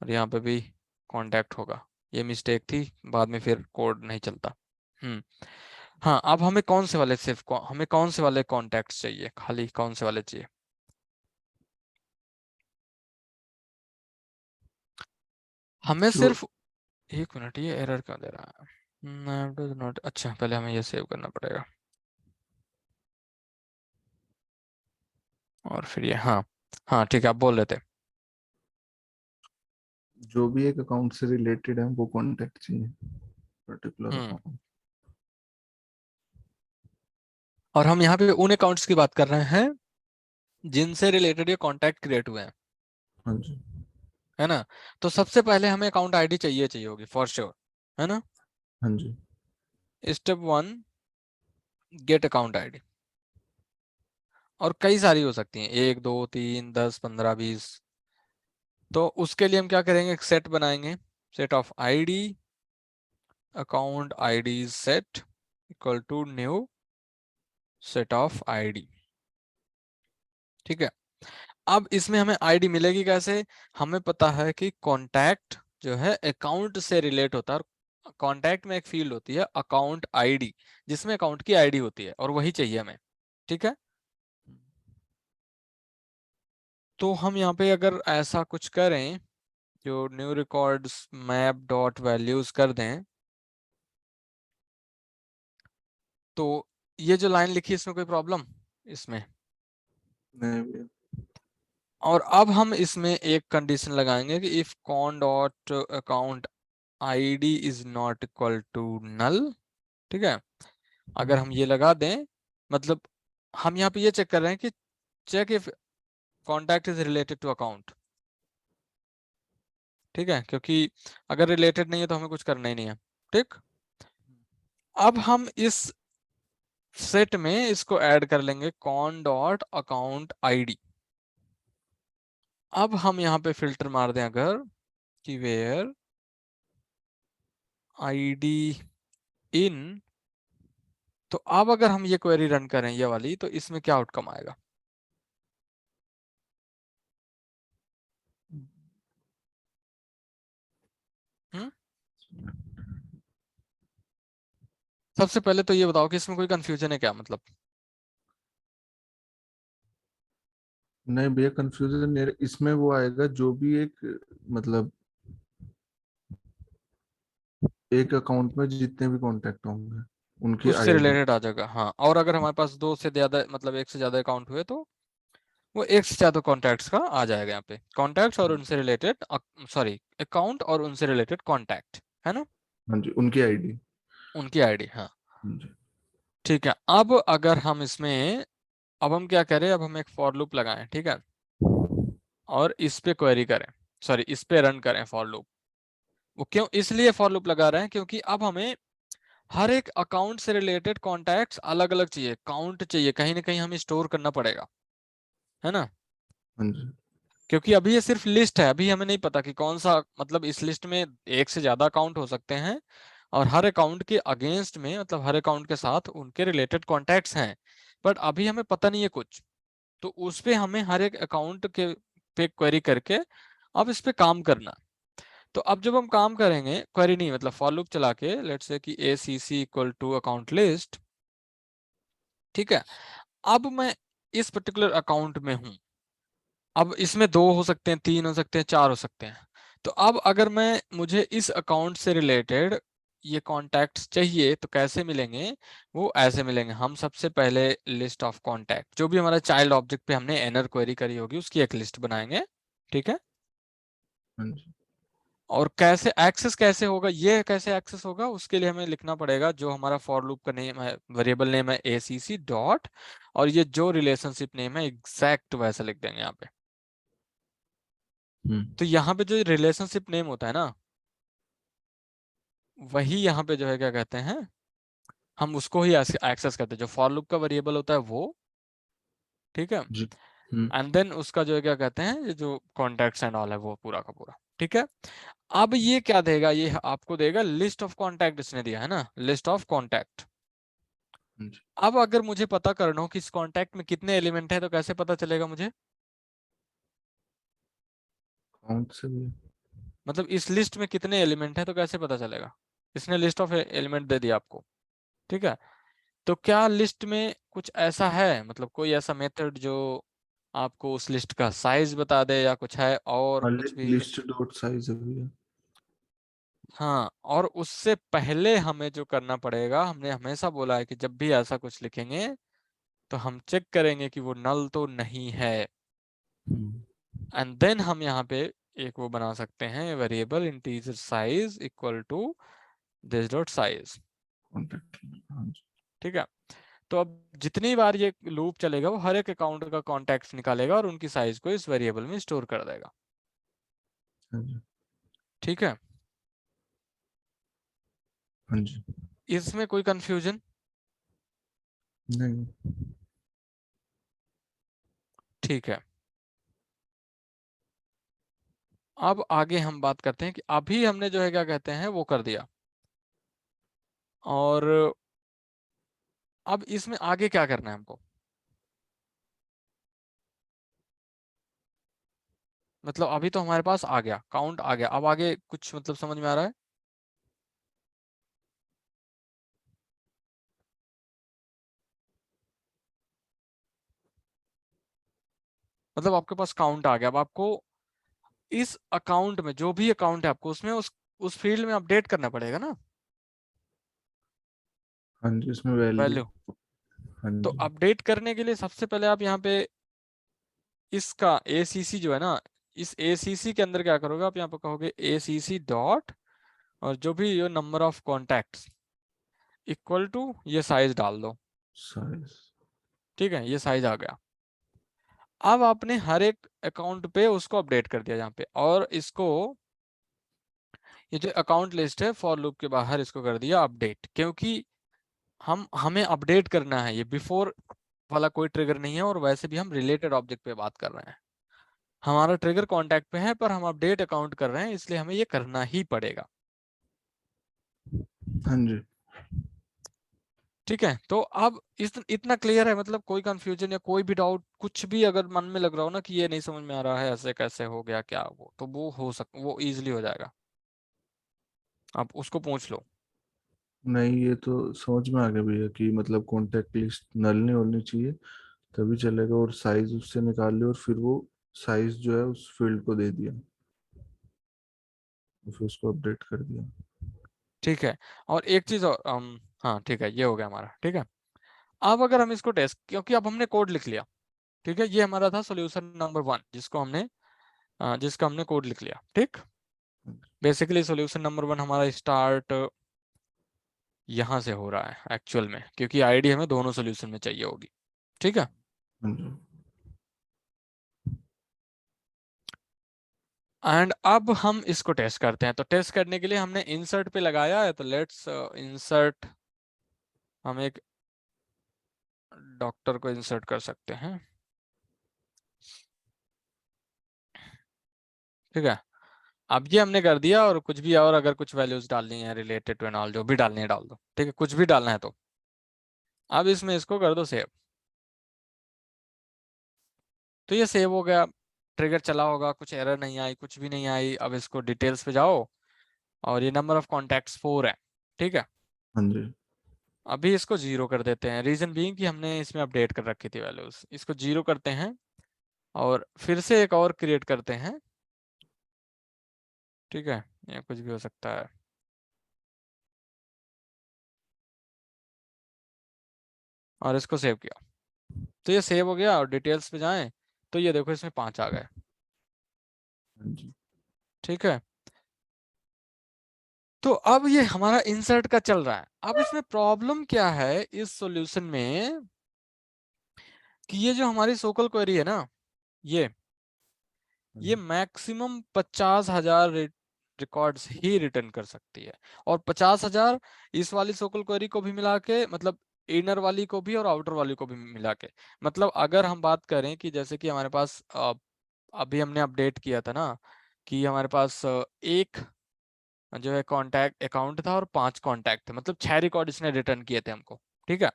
और यहाँ पे भी कांटेक्ट होगा। ये मिस्टेक थी, बाद में फिर कोड नहीं चलता। हम्म। हाँ, अब हमें कौन से वाले, हमें कौन से वाले कॉन्टैक्ट्स चाहिए, खाली कौन से वाले चाहिए। हमें जो सिर्फ, एक मिनट, ये एरर क्यों दे रहा है। मैप डज नॉट, अच्छा पहले हमें ये सेव करना पड़ेगा, और फिर ये, हाँ। हाँ ठीक है, आप बोल रहे थे। जो भी एक अकाउंट से रिलेटेड है वो कॉन्टैक्ट चाहिए, पर्टिकुलर हम्म। अकाउंट। और हम यहाँ पे उन अकाउंट्स की बात कर रहे हैं जिनसे रिलेटेड ये कॉन्टैक्ट क्रिएट हुए हैं, हाँ जी। है ना। तो सबसे पहले हमें अकाउंट आईडी चाहिए चाहिए होगी फॉर श्योर, है ना। हाँ जी। Step 1, get account ID. और कई सारी हो सकती हैं, 1 2 3 10 15 20। तो उसके लिए हम क्या करेंगे, एक सेट बनाएंगे, set of ID, account ID set equal to new set of ID. ठीक है। अब इसमें हमें आईडी मिलेगी कैसे, हमें पता है कि कॉन्टैक्ट जो है अकाउंट से रिलेट होता है, और कॉन्टैक्ट में एक फील्ड होती है अकाउंट आईडी, जिसमें अकाउंट की आईडी होती है, और वही चाहिए हमें। ठीक है। तो हम यहाँ पे अगर ऐसा कुछ करें, जो new records map dot values कर दें, तो ये जो लाइन लिखी है इसमें कोई प्रॉब्लम इसमें। नहीं भैया। और अब हम इसमें एक कंडीशन लगाएंगे कि if con dot account ID is not equal to null. ठीक है। अगर हम ये लगा दें, मतलब हम यहाँ पे ये चेक कर रहे हैं कि check if contact is related to account. ठीक है, क्योंकि अगर रिलेटेड नहीं है तो हमें कुछ करना ही नहीं है। ठीक। अब हम इस सेट में इसको ऐड कर लेंगे कॉन डॉट अकाउंट आईडी। अब हम यहाँ पे फिल्टर मार दें अगर, कि वेयर आईडी इन, तो अब अगर हम ये क्वेरी रन करें ये वाली, तो इसमें क्या आउटकम आएगा। हम्म। सबसे पहले तो ये बताओ कि इसमें कोई कंफ्यूजन है क्या, मतलब। नहीं भैया, कंफ्यूजन नहीं, इसमें वो आएगा जो भी एक, मतलब एक अकाउंट में जितने भी कॉन्टेक्ट होंगे उनकी उससे आईडी। रिलेटेड आ जाएगा, हाँ। और अगर हमारे पास दो से ज्यादा, मतलब एक से ज्यादा अकाउंट हुए, तो वो एक से ज्यादा कॉन्टैक्ट्स का आ जाएगा यहाँ पे, कॉन्टैक्ट्स और उनसे रिलेटेड, सॉरी, अकाउंट और उनसे रिलेटेड कॉन्टैक्ट, है ना। हाँ जी, उनकी आईडी। उनकी आईडी, हाँ। हाँ जी। ठीक है, अब अगर हम इसमें, अब हम क्या करें, अब हम एक फॉर लूप लगाएं, ठीक है, और इस पे क्वेरी करें, सॉरी, इस पे रन करें फॉर लूप। वो क्यों इसलिए फॉर लूप लगा रहे हैं, क्योंकि अब हमें हर एक अकाउंट से रिलेटेड कॉन्टैक्ट्स अलग अलग चाहिए, काउंट चाहिए, कहीं ना कहीं हमें स्टोर करना पड़ेगा, है ना। हाँ जी। क्योंकि अभी ये सिर्फ लिस्ट है, अभी हमें नहीं पता कि कौन सा, मतलब इस लिस्ट में एक से ज्यादा अकाउंट हो सकते हैं, और हर अकाउंट के अगेंस्ट में, मतलब हर अकाउंट के साथ उनके रिलेटेड कॉन्टैक्ट्स हैं, बट अभी हमें पता नहीं है कुछ। तो उस पे हमें हर एक अकाउंट के पे क्वेरी करके अब इस पे काम करना। तो अब जब हम काम करेंगे, क्वेरी नहीं मतलब फॉर लूप चला के, लेट्स से कि ए सी सी इक्वल टू अकाउंट लिस्ट, ठीक है। अब मैं इस पर्टिकुलर अकाउंट में हूं, अब इसमें दो हो सकते हैं, तीन हो सकते हैं, चार हो सकते हैं। तो अब अगर मैं, मुझे इस अकाउंट से रिलेटेड ये कॉन्टैक्ट्स चाहिए, तो कैसे मिलेंगे, वो ऐसे मिलेंगे। हम सबसे पहले लिस्ट ऑफ कॉन्टैक्ट, जो भी हमारा चाइल्ड ऑब्जेक्ट पे हमने एनर क्वेरी करी होगी, उसकी एक लिस्ट बनाएंगे, ठीक है। हाँ जी। और कैसे एक्सेस कैसे होगा, ये कैसे एक्सेस होगा, उसके लिए हमें लिखना पड़ेगा जो हमारा फॉर लूप का नेम है, वेरिएबल नेम है ए सी सी डॉट, और ये जो रिलेशनशिप नेम है एग्जैक्ट वैसा लिख देंगे यहाँ पे। तो यहाँ पे जो रिलेशनशिप नेम होता है ना, वही यहाँ पे जो है क्या कहते हैं, हम उसको ही एक्सेस करते हैं, जो फॉर लूप का वेरिएबल होता है वो, ठीक है। जी। एंड देन उसका जो है क्या कहते हैं, ये जो कॉन्टैक्ट्स एंड ऑल है वो पूरा का पूरा, ठीक है। अब ये क्या देगा, ये आपको देगा लिस्ट ऑफ कॉन्टैक्ट, इसने दिया है ना, लिस्ट ऑफ कॉन्टैक्ट। हाँ जी। अब अगर मुझे पता करना हो कि इस कॉन्टैक्ट में कितने एलिमेंट है, तो कैसे पता चलेगा मुझे, काउंट से भी। मतलब इस लिस्ट में कितने एलिमेंट है, तो कैसे पता चलेगा। इसने लिस्ट ऑफ एलिमेंट दे दिया आपको, ठीक है। तो क्या लिस्ट में कुछ ऐसा है, मतलब कोई ऐसा मेथड जो आपको उस लिस्ट का साइज बता दे, या कुछ है और हाँ, कुछ भी। लिस्ट डॉट साइज है भैया। हाँ, और उससे पहले हमें जो करना पड़ेगा, हमने हमेशा बोला है कि जब भी ऐसा कुछ लिखेंगे, तो हम चेक करेंगे कि वो नल तो नहीं है। एंड देन हम यहाँ पे एक वो बना सकते हैं, variable integer size equal to this dot size, contact. हाँ जी। ठीक है। तो अब जितनी बार ये लूप चलेगा, वो हर एक अकाउंट का कॉन्टेक्ट निकालेगा और उनकी साइज को इस वेरिएबल में स्टोर कर देगा, हाँ जी। ठीक है। हाँ जी। इसमें कोई कंफ्यूजन। नहीं। ठीक है, अब आगे हम बात करते हैं कि अभी हमने जो है क्या कहते हैं वो कर दिया, और अब इसमें आगे क्या करना है हमको, मतलब अभी तो हमारे पास आ गया, काउंट आ गया, अब आगे कुछ मतलब समझ में आ रहा है। मतलब आपके पास काउंट आ गया, अब आपको इस अकाउंट में, जो भी अकाउंट है आपको उसमें, उस फील्ड में अपडेट करना पड़ेगा ना, हाँ जी, इसमें वैल्यू। वैल्यू। हाँ तो जी। अपडेट करने के लिए सबसे पहले आप यहाँ पे इसका ACC जो है ना, इस ACC के अंदर क्या करोगे आप, यहाँ पे कहोगे ACC डॉट, और जो भी ये number of contacts equal to ये साइज डाल दो, साइज। ठीक है, ये साइज आ गया। अब आपने हर एक अकाउंट पे उसको अपडेट कर दिया यहाँ पे, और इसको, ये जो अकाउंट लिस्ट है फॉर लूप के बाहर, इसको कर दिया अपडेट, क्योंकि हमें अपडेट करना है, ये बिफोर वाला कोई ट्रिगर नहीं है, और वैसे भी हम रिलेटेड ऑब्जेक्ट पे बात कर रहे हैं। हमारा ट्रिगर कॉन्टैक्ट पे है, पर हम अपडेट अकाउंट कर रहे हैं, इसलिए हमें ये करना ही पड़ेगा, हाँ जी। ठीक है। तो अब इतना क्लियर है, मतलब कोई कंफ्यूजन या कोई भी डाउट, कुछ भी अगर मन में लग रहा हो ना कि ये नहीं समझ में आ रहा है, ऐसे कैसे हो गया क्या, वो तो वो इजीली हो जाएगा, आप उसको पूछ लो। नहीं, ये तो समझ में आ गया भैया कि मतलब कॉन्टैक्ट लिस्ट नल नहीं होनी चाहिए, तभी चलेगा। और साइज उससे निकाल लिया और फिर वो साइज जो है उस फील्ड को दे दिया, और फिर उसको अपडेट कर दिया। ठीक है। और एक चीज और हाँ ठीक है, ये हो गया हमारा। ठीक है, अब अगर हम इसको टेस्ट, क्योंकि अब हमने कोड लिख लिया, ठीक है, ये हमारा था सॉल्यूशन नंबर 1 जिसको हमने जिसका हमने कोड लिख लिया। ठीक, बेसिकली सॉल्यूशन नंबर 1 हमारा स्टार्ट यहाँ से हो रहा है एक्चुअल में, क्योंकि आईडी हमें दोनों सॉल्यूशन में चाहिए होगी। ठीक है, हाँ जी। एंड अब हम इसको टेस्ट करते हैं। तो टेस्ट करने के लिए हमने इंसर्ट पे लगाया है, तो लेट्स इंसर्ट, हम एक डॉक्टर को इंसर्ट कर सकते हैं। ठीक है, अब ये हमने कर दिया, और कुछ भी और अगर कुछ वैल्यूज डालनी है रिलेटेड टू एंड ऑल, जो भी डालनी है डाल दो। ठीक है, कुछ भी डालना है तो अब इसमें इसको कर दो सेव। तो ये सेव हो गया, ट्रिगर चला होगा, कुछ एरर नहीं आई, कुछ भी नहीं आई। अब इसको डिटेल्स पे जाओ, और ये नंबर ऑफ कॉन्टैक्ट्स 4 है। ठीक है, हाँ जी। अभी इसको 0 कर देते हैं, रीजन बीइंग कि हमने इसमें अपडेट कर रखी थी वैल्यूज। इसको 0 करते हैं, और फिर से एक और क्रिएट करते हैं। ठीक है, ये कुछ भी हो सकता है। और इसको सेव किया, तो ये सेव हो गया। और डिटेल्स पे जाएं, तो ये देखो इसमें 5 आ गए। हाँ जी। ठीक है, तो अब ये हमारा इंसर्ट का चल रहा है। अब इसमें प्रॉब्लम क्या है इस सॉल्यूशन में, कि ये जो हमारी सोकल क्वेरी है ना, ये हाँ ये जी। मैक्सिमम 50,000 रिकॉर्ड्स ही रिटर्न कर सकती है। और 50,000 इस वाली सोकल क्वेरी को भी मिला के, मतलब इनर वाली को भी और आउटर वाली को भी मिला के। मतलब अगर हम बात करें कि जैसे कि हमारे पास अभी हमने अपडेट किया था ना, कि हमारे पास एक जो है कॉन्टैक्ट अकाउंट था और 5 कॉन्टैक्ट थे, मतलब 6 रिकॉर्ड इसने रिटर्न किए थे हमको। ठीक है,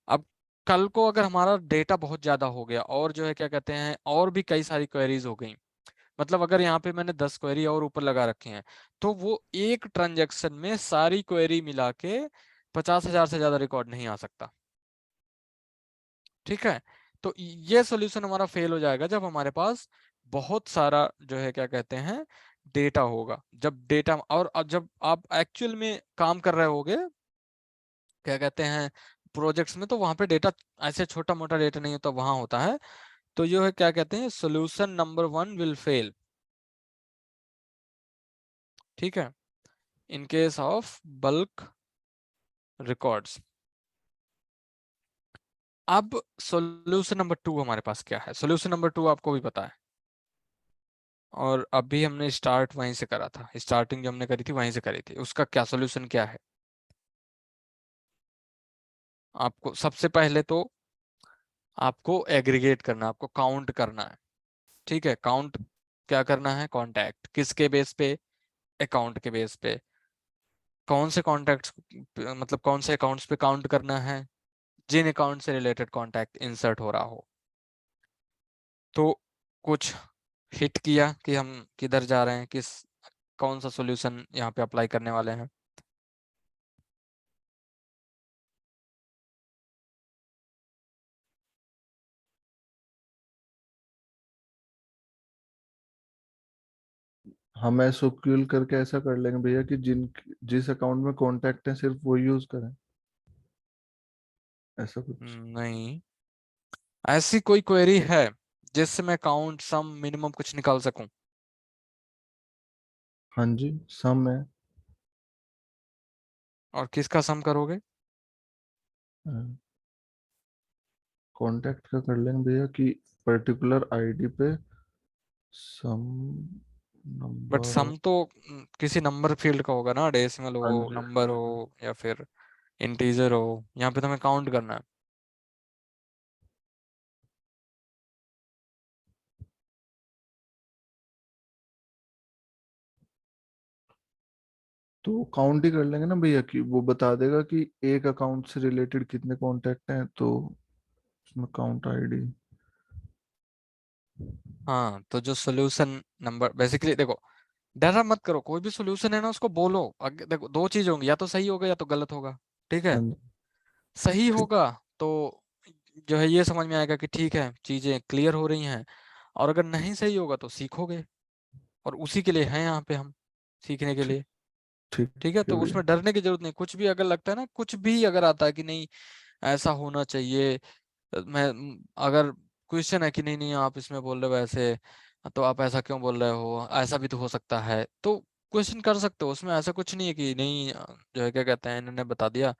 अब कल को अगर हमारा डेटा बहुत ज्यादा हो गया, और जो है क्या कहते हैं, और भी कई सारी क्वेरीज हो गई, मतलब अगर यहाँ पे मैंने 10 क्वेरी और ऊपर लगा रखे हैं, तो वो एक ट्रांजैक्शन में सारी क्वेरी मिला के 50,000 से ज्यादा रिकॉर्ड नहीं आ सकता। ठीक है, तो ये सॉल्यूशन हमारा फेल हो जाएगा जब हमारे पास बहुत सारा जो है क्या कहते हैं डेटा होगा। जब डेटा, और अब जब आप एक्चुअल में काम कर रहे होगे क्या कहते हैं प्रोजेक्ट्स में, तो वहां पे डेटा ऐसे छोटा मोटा डेटा नहीं होता, वहां होता है। तो ये है क्या कहते हैं, सोल्यूशन नंबर 1 विल फेल। ठीक है, in case of bulk records. अब सॉल्यूशन नंबर 2 हमारे पास क्या है? सॉल्यूशन नंबर 2 आपको भी पता है, और अभी हमने स्टार्ट वहीं से करा था, स्टार्टिंग जो हमने करी थी वहीं से करी थी। उसका क्या सॉल्यूशन क्या है? आपको सबसे पहले तो आपको एग्रीगेट करना है, आपको काउंट करना है। ठीक है, काउंट क्या करना है? कॉन्टैक्ट किसके बेस पे? अकाउंट के बेस पे। कौन से कॉन्टैक्ट्स, मतलब कौन से अकाउंट्स पे काउंट करना है? जिन अकाउंट से रिलेटेड कॉन्टैक्ट इंसर्ट हो रहा हो। तो कुछ हिट किया कि हम किधर जा रहे हैं, किस कौन सा सॉल्यूशन यहाँ पे अप्लाई करने वाले हैं? हम एसओक्यूएल करके ऐसा कर लेंगे भैया कि जिस अकाउंट में कॉन्टैक्ट है सिर्फ वो यूज करें, ऐसा कुछ। नहीं, ऐसी कोई क्वेरी है जिससे मैं काउंट सम मिनिमम कुछ निकाल सकूं? हाँ जी, सम है। और किसका सम करोगे? कॉन्टैक्ट का कर लेंगे भैया कि पर्टिकुलर आईडी पे सम बट नंबर सम ऑफ। तो किसी नंबर फील्ड का होगा ना, डेसिमल हाँ हो, जी, हाँ नंबर जी, हाँ हो, जी। या फिर इंटीजर हो। यहाँ पे तो हमें काउंट करना है। तो काउंट ही कर लेंगे ना भैया, कि वो बता देगा कि एक अकाउंट से रिलेटेड कितने कॉन्टैक्ट हैं, तो उसमें काउंट आईडी। हाँ, तो जो सोल्यूशन नंबर बेसिकली देखो, डरा मत करो, कोई भी सोल्यूशन है ना उसको बोलो। देखो दो चीज होंगी, या तो सही होगा या तो गलत होगा। ठीक है। हाँ जी। सही ठीक। होगा तो जो है ये समझ में आएगा कि ठीक है चीजें क्लियर हो रही हैं, और अगर नहीं सही होगा तो सीखोगे, और उसी के लिए हैं यहाँ पे हम, सीखने के ठीक। लिए। ठीक ठीक है, है तो भैया। उसमें डरने की जरूरत नहीं। कुछ भी अगर लगता है ना, कुछ भी अगर आता है कि नहीं ऐसा होना चाहिए, मैं अगर क्वेश्चन है कि नहीं नहीं आप इसमें बोल रहे हो ऐसे, तो आप ऐसा क्यों बोल रहे हो, ऐसा भी तो हो सकता है, तो क्वेश्चन कर सकते हो। उसमें ऐसा कुछ नहीं है कि नहीं जो है क्या कहते हैं इन्होंने बता दिया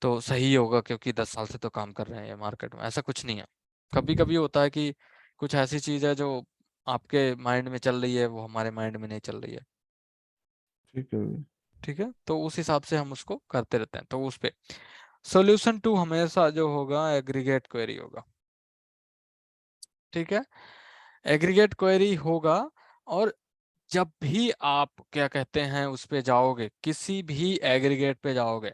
तो सही होगा क्योंकि 10 साल से तो काम कर रहे हैं ये मार्केट में, ऐसा कुछ नहीं है। कभी कभी होता है कि कुछ ऐसी चीज है जो आपके माइंड में चल रही है, वो हमारे माइंड में नहीं चल रही है। ठीक है भैया। ठीक है, तो उस हिसाब से हम उसको करते रहते हैं। तो उस पे सोल्यूशन टू हमेशा जो होगा एग्रीगेट क्वेरी होगा। ठीक है, एग्रीगेट क्वेरी होगा। और जब भी आप क्या कहते हैं उस पे जाओगे, किसी भी एग्रीगेट पे जाओगे,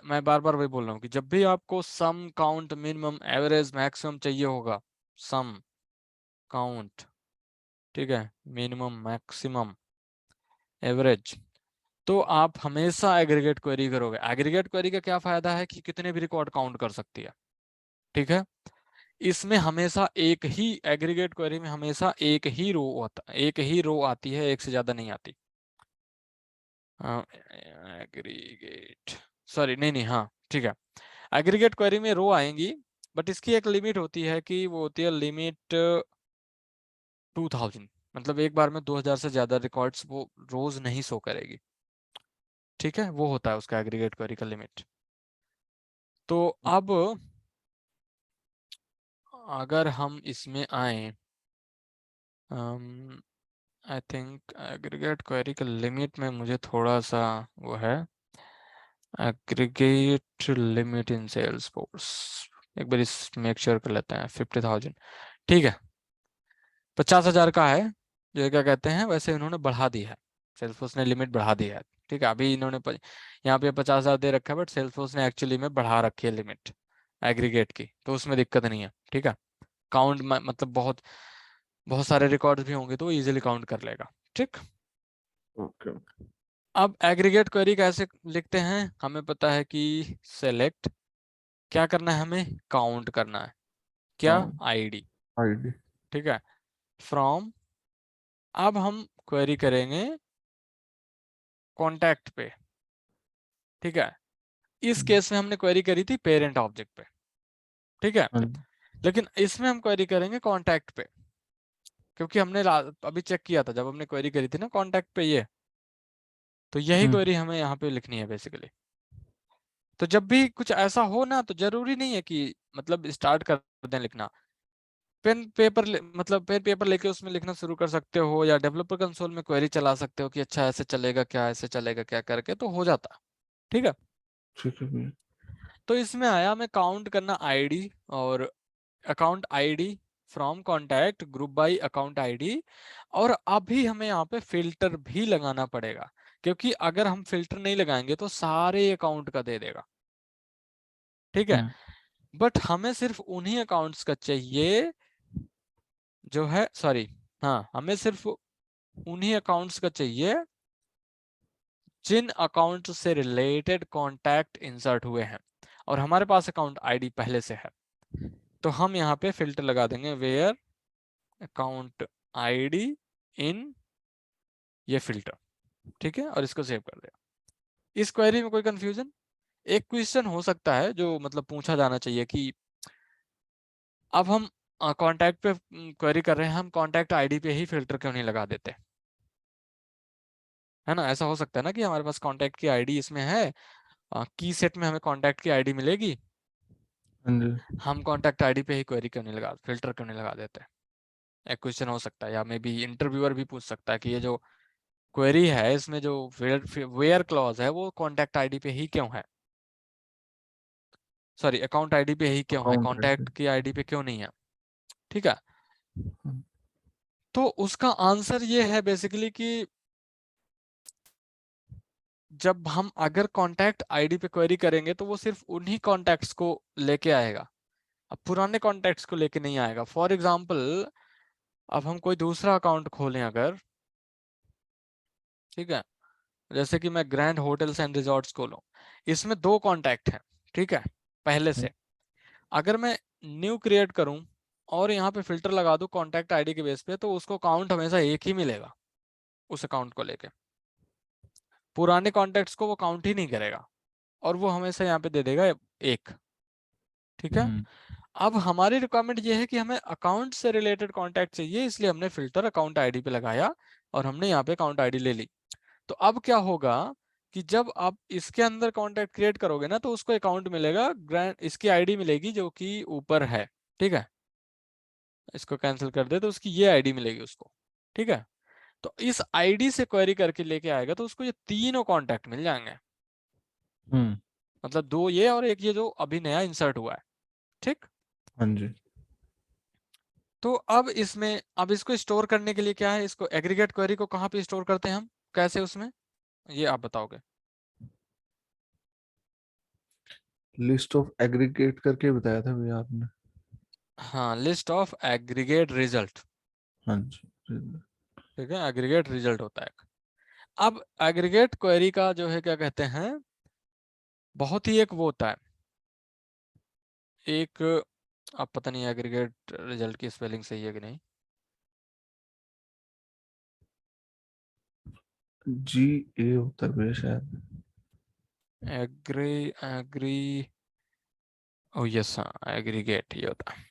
मैं बार बार वही बोल रहा हूँ कि जब भी आपको सम काउंट मिनिमम एवरेज मैक्सिमम चाहिए होगा, सम काउंट, ठीक है, मिनिमम मैक्सिमम एवरेज, तो आप हमेशा एग्रीगेट क्वेरी करोगे। एग्रीगेट क्वेरी का क्या फायदा है कि कितने भी रिकॉर्ड काउंट कर सकती है। ठीक है, इसमें हमेशा एक ही एग्रीगेट क्वेरी में हमेशा एक ही रो आता, एक ही रो आती है, एक से ज्यादा नहीं आती। एग्रीगेट, सॉरी नहीं नहीं, हाँ ठीक है, एग्रीगेट क्वेरी में रो आएंगी, बट इसकी एक लिमिट होती है कि वो होती है लिमिट 2000। मतलब एक बार में 2000 से ज्यादा रिकॉर्ड्स वो रोज नहीं शो करेगी। ठीक है, वो होता है उसका एग्रीगेट क्वेरी का लिमिट। तो अब अगर हम इसमें आए, आई थिंक एग्रीगेट क्वेरी का लिमिट में मुझे थोड़ा सा वो है, aggregate limit in Salesforce, एक बार इस मेक श्योर कर लेते हैं 50,000। ठीक है, 50,000 का है, जो ये क्या कहते हैं वैसे इन्होंने बढ़ा दी है, सेल्सफोर्स ने लिमिट बढ़ा दी है। ठीक है, अभी इन्होंने यहाँ पे 50,000 दे रखा है, बट सेल्सफोर्स ने एक्चुअली में बढ़ा रखी है लिमिट एग्रीगेट की, तो उसमें दिक्कत नहीं है। ठीक है, काउंट मतलब बहुत बहुत सारे रिकॉर्ड्स भी होंगे तो इजीली काउंट कर लेगा। ठीक, ओके। अब एग्रीगेट क्वेरी कैसे लिखते हैं, हमें पता है कि सेलेक्ट, क्या करना है हमें, काउंट करना है, क्या, काउंट आईडी। आईडी। ठीक है, फ्रॉम, अब हम क्वेरी करेंगे कॉन्टैक्ट पे। ठीक है, इस केस में हमने क्वेरी करी थी पेरेंट ऑब्जेक्ट पे। ठीक है, हाँ। लेकिन इसमें हम क्वेरी करेंगे कॉन्टैक्ट पे, क्योंकि हमने अभी चेक किया था जब हमने क्वेरी करी थी ना कॉन्टैक्ट पे ये, तो यही हम्म। क्वेरी हमें यहाँ पे लिखनी है बेसिकली। तो जब भी कुछ ऐसा हो ना, तो जरूरी नहीं है कि मतलब स्टार्ट कर दें लिखना, पेन पेपर मतलब पेन पेपर लेके उसमें लिखना शुरू कर सकते हो, या डेवलपर कंसोल में क्वेरी चला सकते हो कि अच्छा ऐसे चलेगा क्या, ऐसे चलेगा क्या, करके तो हो जाता है। ठीक है, ठीक है भैया। तो इसमें आया हमें काउंट करना आईडी, और account ID from contact group by account ID. और अभी हमें यहाँ पे फिल्टर भी लगाना पड़ेगा, क्योंकि अगर हम फिल्टर नहीं लगाएंगे तो सारे अकाउंट का दे देगा। ठीक है, हम्म। बट हमें सिर्फ उन्हीं अकाउंट्स का चाहिए जो है, सॉरी, हाँ हमें सिर्फ उन्हीं अकाउंट्स का चाहिए जिन अकाउंट से रिलेटेड कॉन्टैक्ट इंसर्ट हुए हैं, और हमारे पास अकाउंट आईडी पहले से है। तो हम यहाँ पे फिल्टर लगा देंगे वेयर अकाउंट आईडी इन ये फिल्टर। ठीक है, और इसको सेव कर दिया। इस क्वेरी में कोई कंफ्यूजन? एक क्वेश्चन हो सकता है जो मतलब पूछा जाना चाहिए कि अब हम कॉन्टैक्ट पे क्वेरी कर रहे हैं, हम कॉन्टैक्ट आईडी पे ही फिल्टर क्यों नहीं लगा देते? है ना, ऐसा हो सकता है ना कि हमारे पास कॉन्टैक्ट की आईडी इसमें है, की सेट में हमें कॉन्टैक्ट की आईडी मिलेगी, हाँ जी। हम कॉन्टैक्ट आईडी पे ही क्वेरी क्यों नहीं लगा, फिल्टर क्यों नहीं लगा देते? एक क्वेश्चन हो सकता है, या मे बी इंटरव्यूअर भी पूछ सकता है कि ये जो क्वेरी है इसमें जो वेयर क्लॉज है वो कॉन्टैक्ट आईडी पे ही क्यों है, सॉरी अकाउंट आईडी पे ही क्यों है, अकाउंट आईडी। कॉन्टैक्ट की आईडी पे क्यों नहीं है? ठीक है, तो उसका आंसर ये है बेसिकली कि जब हम अगर कॉन्टैक्ट आईडी पे क्वेरी करेंगे तो वो सिर्फ उन्हीं कॉन्टैक्ट्स को लेके आएगा, अब पुराने कॉन्टैक्ट्स को लेके नहीं आएगा। फॉर एग्जाम्पल अब हम कोई दूसरा अकाउंट खोलें अगर, ठीक है, जैसे कि मैं ग्रैंड होटल्स एंड रिजॉर्ट्स खोलूं, इसमें 2 कॉन्टैक्ट हैं, ठीक है, पहले से। अगर मैं न्यू क्रिएट करूं और यहाँ पे फिल्टर लगा दूं कॉन्टैक्ट आईडी के बेस पे, तो उसको काउंट हमेशा एक ही मिलेगा उस अकाउंट को लेके, पुराने कॉन्टैक्ट्स को वो काउंट ही नहीं करेगा, और वो हमेशा यहाँ पे दे देगा 1, ठीक है। हम्म। अब हमारी रिक्वायरमेंट ये है कि हमें अकाउंट से रिलेटेड कॉन्टैक्ट चाहिए, इसलिए हमने फिल्टर अकाउंट आईडी पे लगाया और हमने यहाँ पे अकाउंट आईडी ले ली। तो अब क्या होगा कि जब आप इसके अंदर कॉन्टैक्ट क्रिएट करोगे ना, तो उसको अकाउंट मिलेगा, ग्रैंड इसकी आईडी मिलेगी जो कि ऊपर है, ठीक है, इसको कैंसिल कर दे तो उसकी ये आईडी मिलेगी उसको, ठीक है। तो इस आईडी से क्वेरी करके लेके आएगा तो उसको ये तीनों कॉन्टैक्ट मिल जाएंगे, हम्म। मतलब 2 ये और एक ये जो अभी नया इंसर्ट हुआ है, ठीक। हाँ जी। तो अब इसमें, अब इसको स्टोर करने के लिए क्या है, इसको एग्रीगेट क्वेरी को कहाँ पे स्टोर करते हैं हम, कैसे उसमें, ये आप बताओगे। लिस्ट ऑफ एग्रीगेट करके बताया था भैया आपने। हाँ, लिस्ट ऑफ एग्रीगेट रिजल्ट, हाँ जी। ठीक है, एग्रीगेट रिजल्ट होता है। अब एग्रीगेट क्वेरी का जो है क्या कहते हैं, बहुत ही एक वो होता है, एक, अब पता नहीं एग्रीगेट रिजल्ट की स्पेलिंग सही है कि नहीं, जी ए होता है भैया शायद। एग्री एग्री ओ यस, हाँ, एग्रीगेट ये होता है।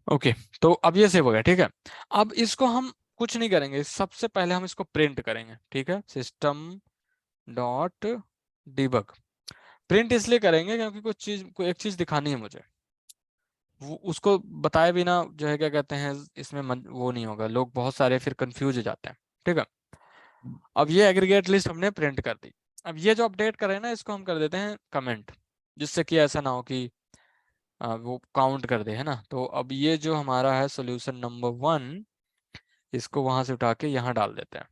ओके, तो अब ये सेव हो गया, ठीक है। अब इसको हम कुछ नहीं करेंगे, सबसे पहले हम इसको प्रिंट करेंगे, ठीक है, सिस्टम डॉट डिबग। प्रिंट इसलिए करेंगे क्योंकि कुछ चीज, कोई एक चीज दिखानी है मुझे, वो उसको बताए बिना जो है क्या कहते हैं, इसमें वो नहीं होगा, लोग बहुत सारे फिर कंफ्यूज हो जाते हैं, ठीक है। अब ये एग्रीगेट लिस्ट हमने प्रिंट कर दी। अब ये जो अपडेट कर रहे हैं ना, इसको हम कर देते हैं कमेंट, जिससे कि ऐसा ना हो कि वो काउंट कर दे, है ना। तो अब ये जो हमारा है सोल्यूशन नंबर 1, इसको वहां से उठा के यहाँ डाल देते हैं।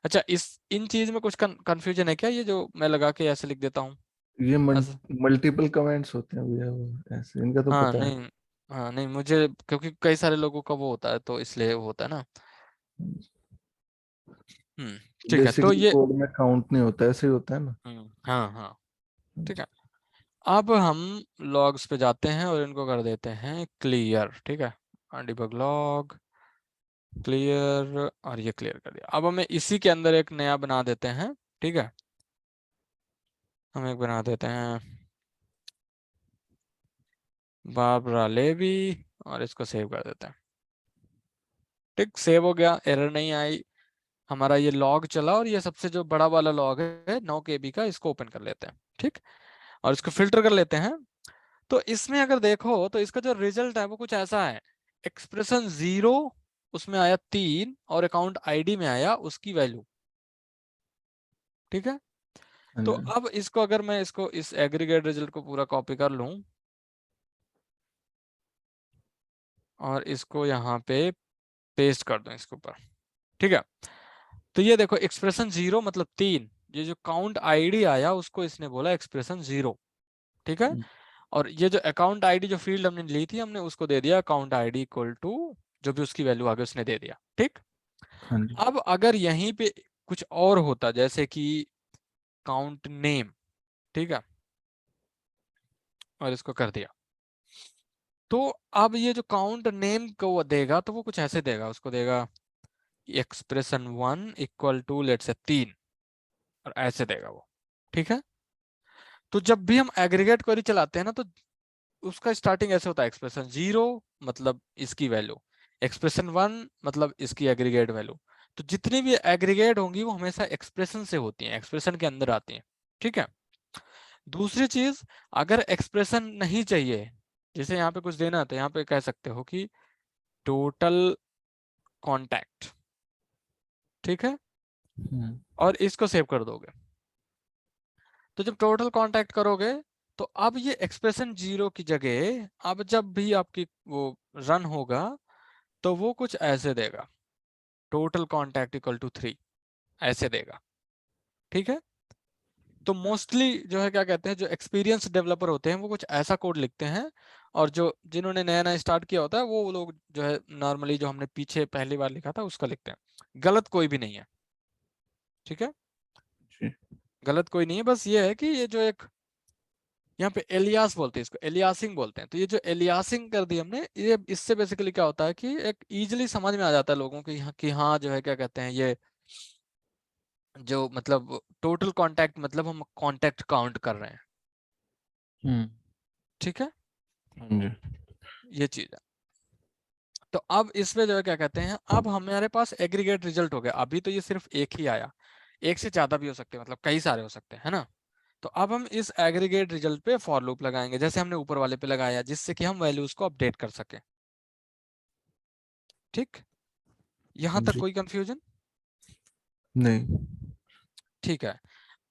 अच्छा, इस इन चीज में कुछ कंफ्यूजन है क्या, ये जो मैं लगा के ऐसे लिख देता हूँ ये ऐसा। मल्टीपल कमेंट्स होते हैं भैया, वो ऐसे इनका तो हाँ पता है। नहीं, हाँ नहीं, मुझे क्योंकि कई सारे लोगों का वो होता है तो इसलिए वो होता है ना। हम्म, ठीक है, तो बेसिकली ये, कोड में काउंट नहीं होता, ऐसे ही होता है ना। हाँ हाँ, ठीक है। अब हम लॉग्स पे जाते हैं और इनको कर देते हैं क्लियर, ठीक है, डिबग लॉग क्लियर, और ये क्लियर कर दिया। अब हमें इसी के अंदर एक नया बना देते हैं, ठीक है, हम एक बना देते हैं बारबरा लेवी, और इसको सेव कर देते हैं, ठीक, सेव हो गया, एरर नहीं आई, हमारा ये लॉग चला, और ये सबसे जो बड़ा वाला लॉग है 9 KB का, इसको ओपन कर लेते हैं, ठीक, और इसको फिल्टर कर लेते हैं। तो इसमें अगर देखो तो इसका जो रिजल्ट है वो कुछ ऐसा है, एक्सप्रेशन 0 उसमें आया 3, और अकाउंट आईडी में आया उसकी वैल्यू, ठीक है। हाँ तो जी। अब इसको अगर मैं इसको इस एग्रीगेट रिजल्ट को पूरा कॉपी कर लूं और इसको यहाँ पे पेस्ट कर दूं इसके ऊपर, ठीक है। तो ये देखो एक्सप्रेशन 0 मतलब 3, ये जो काउंट आईडी आया उसको इसने बोला एक्सप्रेशन 0, ठीक है। और ये जो अकाउंट आईडी जो फील्ड हमने ली थी, हमने उसको दे दिया अकाउंट आईडी इक्वल टू जो भी उसकी वैल्यू आगे उसने दे दिया, ठीक। हाँ जी। अब अगर यहीं पे कुछ और होता, जैसे कि काउंट नेम, ठीक है, और इसको कर दिया, तो अब ये जो काउंट नेम को वो देगा तो वो कुछ ऐसे देगा, उसको देगा एक्सप्रेशन 1 इक्वल टू लेट से 3, और ऐसे देगा वो, ठीक है। तो जब भी हम एग्रीगेट क्वेरी चलाते हैं ना, तो उसका स्टार्टिंग ऐसे होता है, एक्सप्रेशन 0 मतलब इसकी वैल्यू, एक्सप्रेशन 1 मतलब इसकी एग्रीगेट वैल्यू। तो जितनी भी एग्रीगेट होंगी वो हमेशा एक्सप्रेशन से होती हैं, एक्सप्रेशन के अंदर आती हैं, ठीक है। दूसरी चीज, अगर एक्सप्रेशन नहीं चाहिए, जैसे यहाँ पे कुछ देना है, तो यहाँ पे कह सकते हो कि टोटल कॉन्टैक्ट, ठीक है, हम्म। और इसको सेव कर दोगे। तो जब टोटल कॉन्टैक्ट करोगे, तो अब ये एक्सप्रेशन 0 की जगह अब जब भी आपकी वो रन होगा, तो वो कुछ ऐसे देगा, टोटल कॉन्टैक्ट इक्वल टू 3, ऐसे देगा, ठीक है। तो मोस्टली जो है क्या कहते हैं, जो एक्सपीरियंस डेवलपर होते हैं वो कुछ ऐसा कोड लिखते हैं, और जो जिन्होंने नया नया स्टार्ट किया होता है वो लोग जो है नॉर्मली जो हमने पीछे पहली बार लिखा था उसका लिखते हैं। गलत कोई भी नहीं है, ठीक है, जी। गलत कोई नहीं है। बस ये है कि ये जो एक यहाँ पे एलियास बोलते हैं, इसको एलियासिंग बोलते हैं। तो ये जो एलियासिंग कर दी हमने, ये इससे बेसिकली क्या होता है कि एक इजीली समझ में आ जाता है लोगों को यहाँ कि हाँ जो है क्या कहते हैं, ये जो मतलब टोटल कांटेक्ट मतलब हम कांटेक्ट काउंट कर रहे हैं, हम्म। ठीक है, हाँ जी। ये चीज है। तो अब इसमें जो है क्या कहते हैं, अब हमारे पास एग्रीगेट रिजल्ट हो गया। अभी तो ये सिर्फ एक ही आया, एक से ज्यादा भी हो सकते हैं, मतलब कई सारे हो सकते हैं, है ना। तो अब हम इस एग्रीगेट रिजल्ट पे फॉर लूप लगाएंगे, जैसे हमने ऊपर वाले पे लगाया, जिससे कि हम वैल्यूज को अपडेट कर सके। ठीक, यहां हाँ तक जी। कोई कंफ्यूजन? नहीं। ठीक है।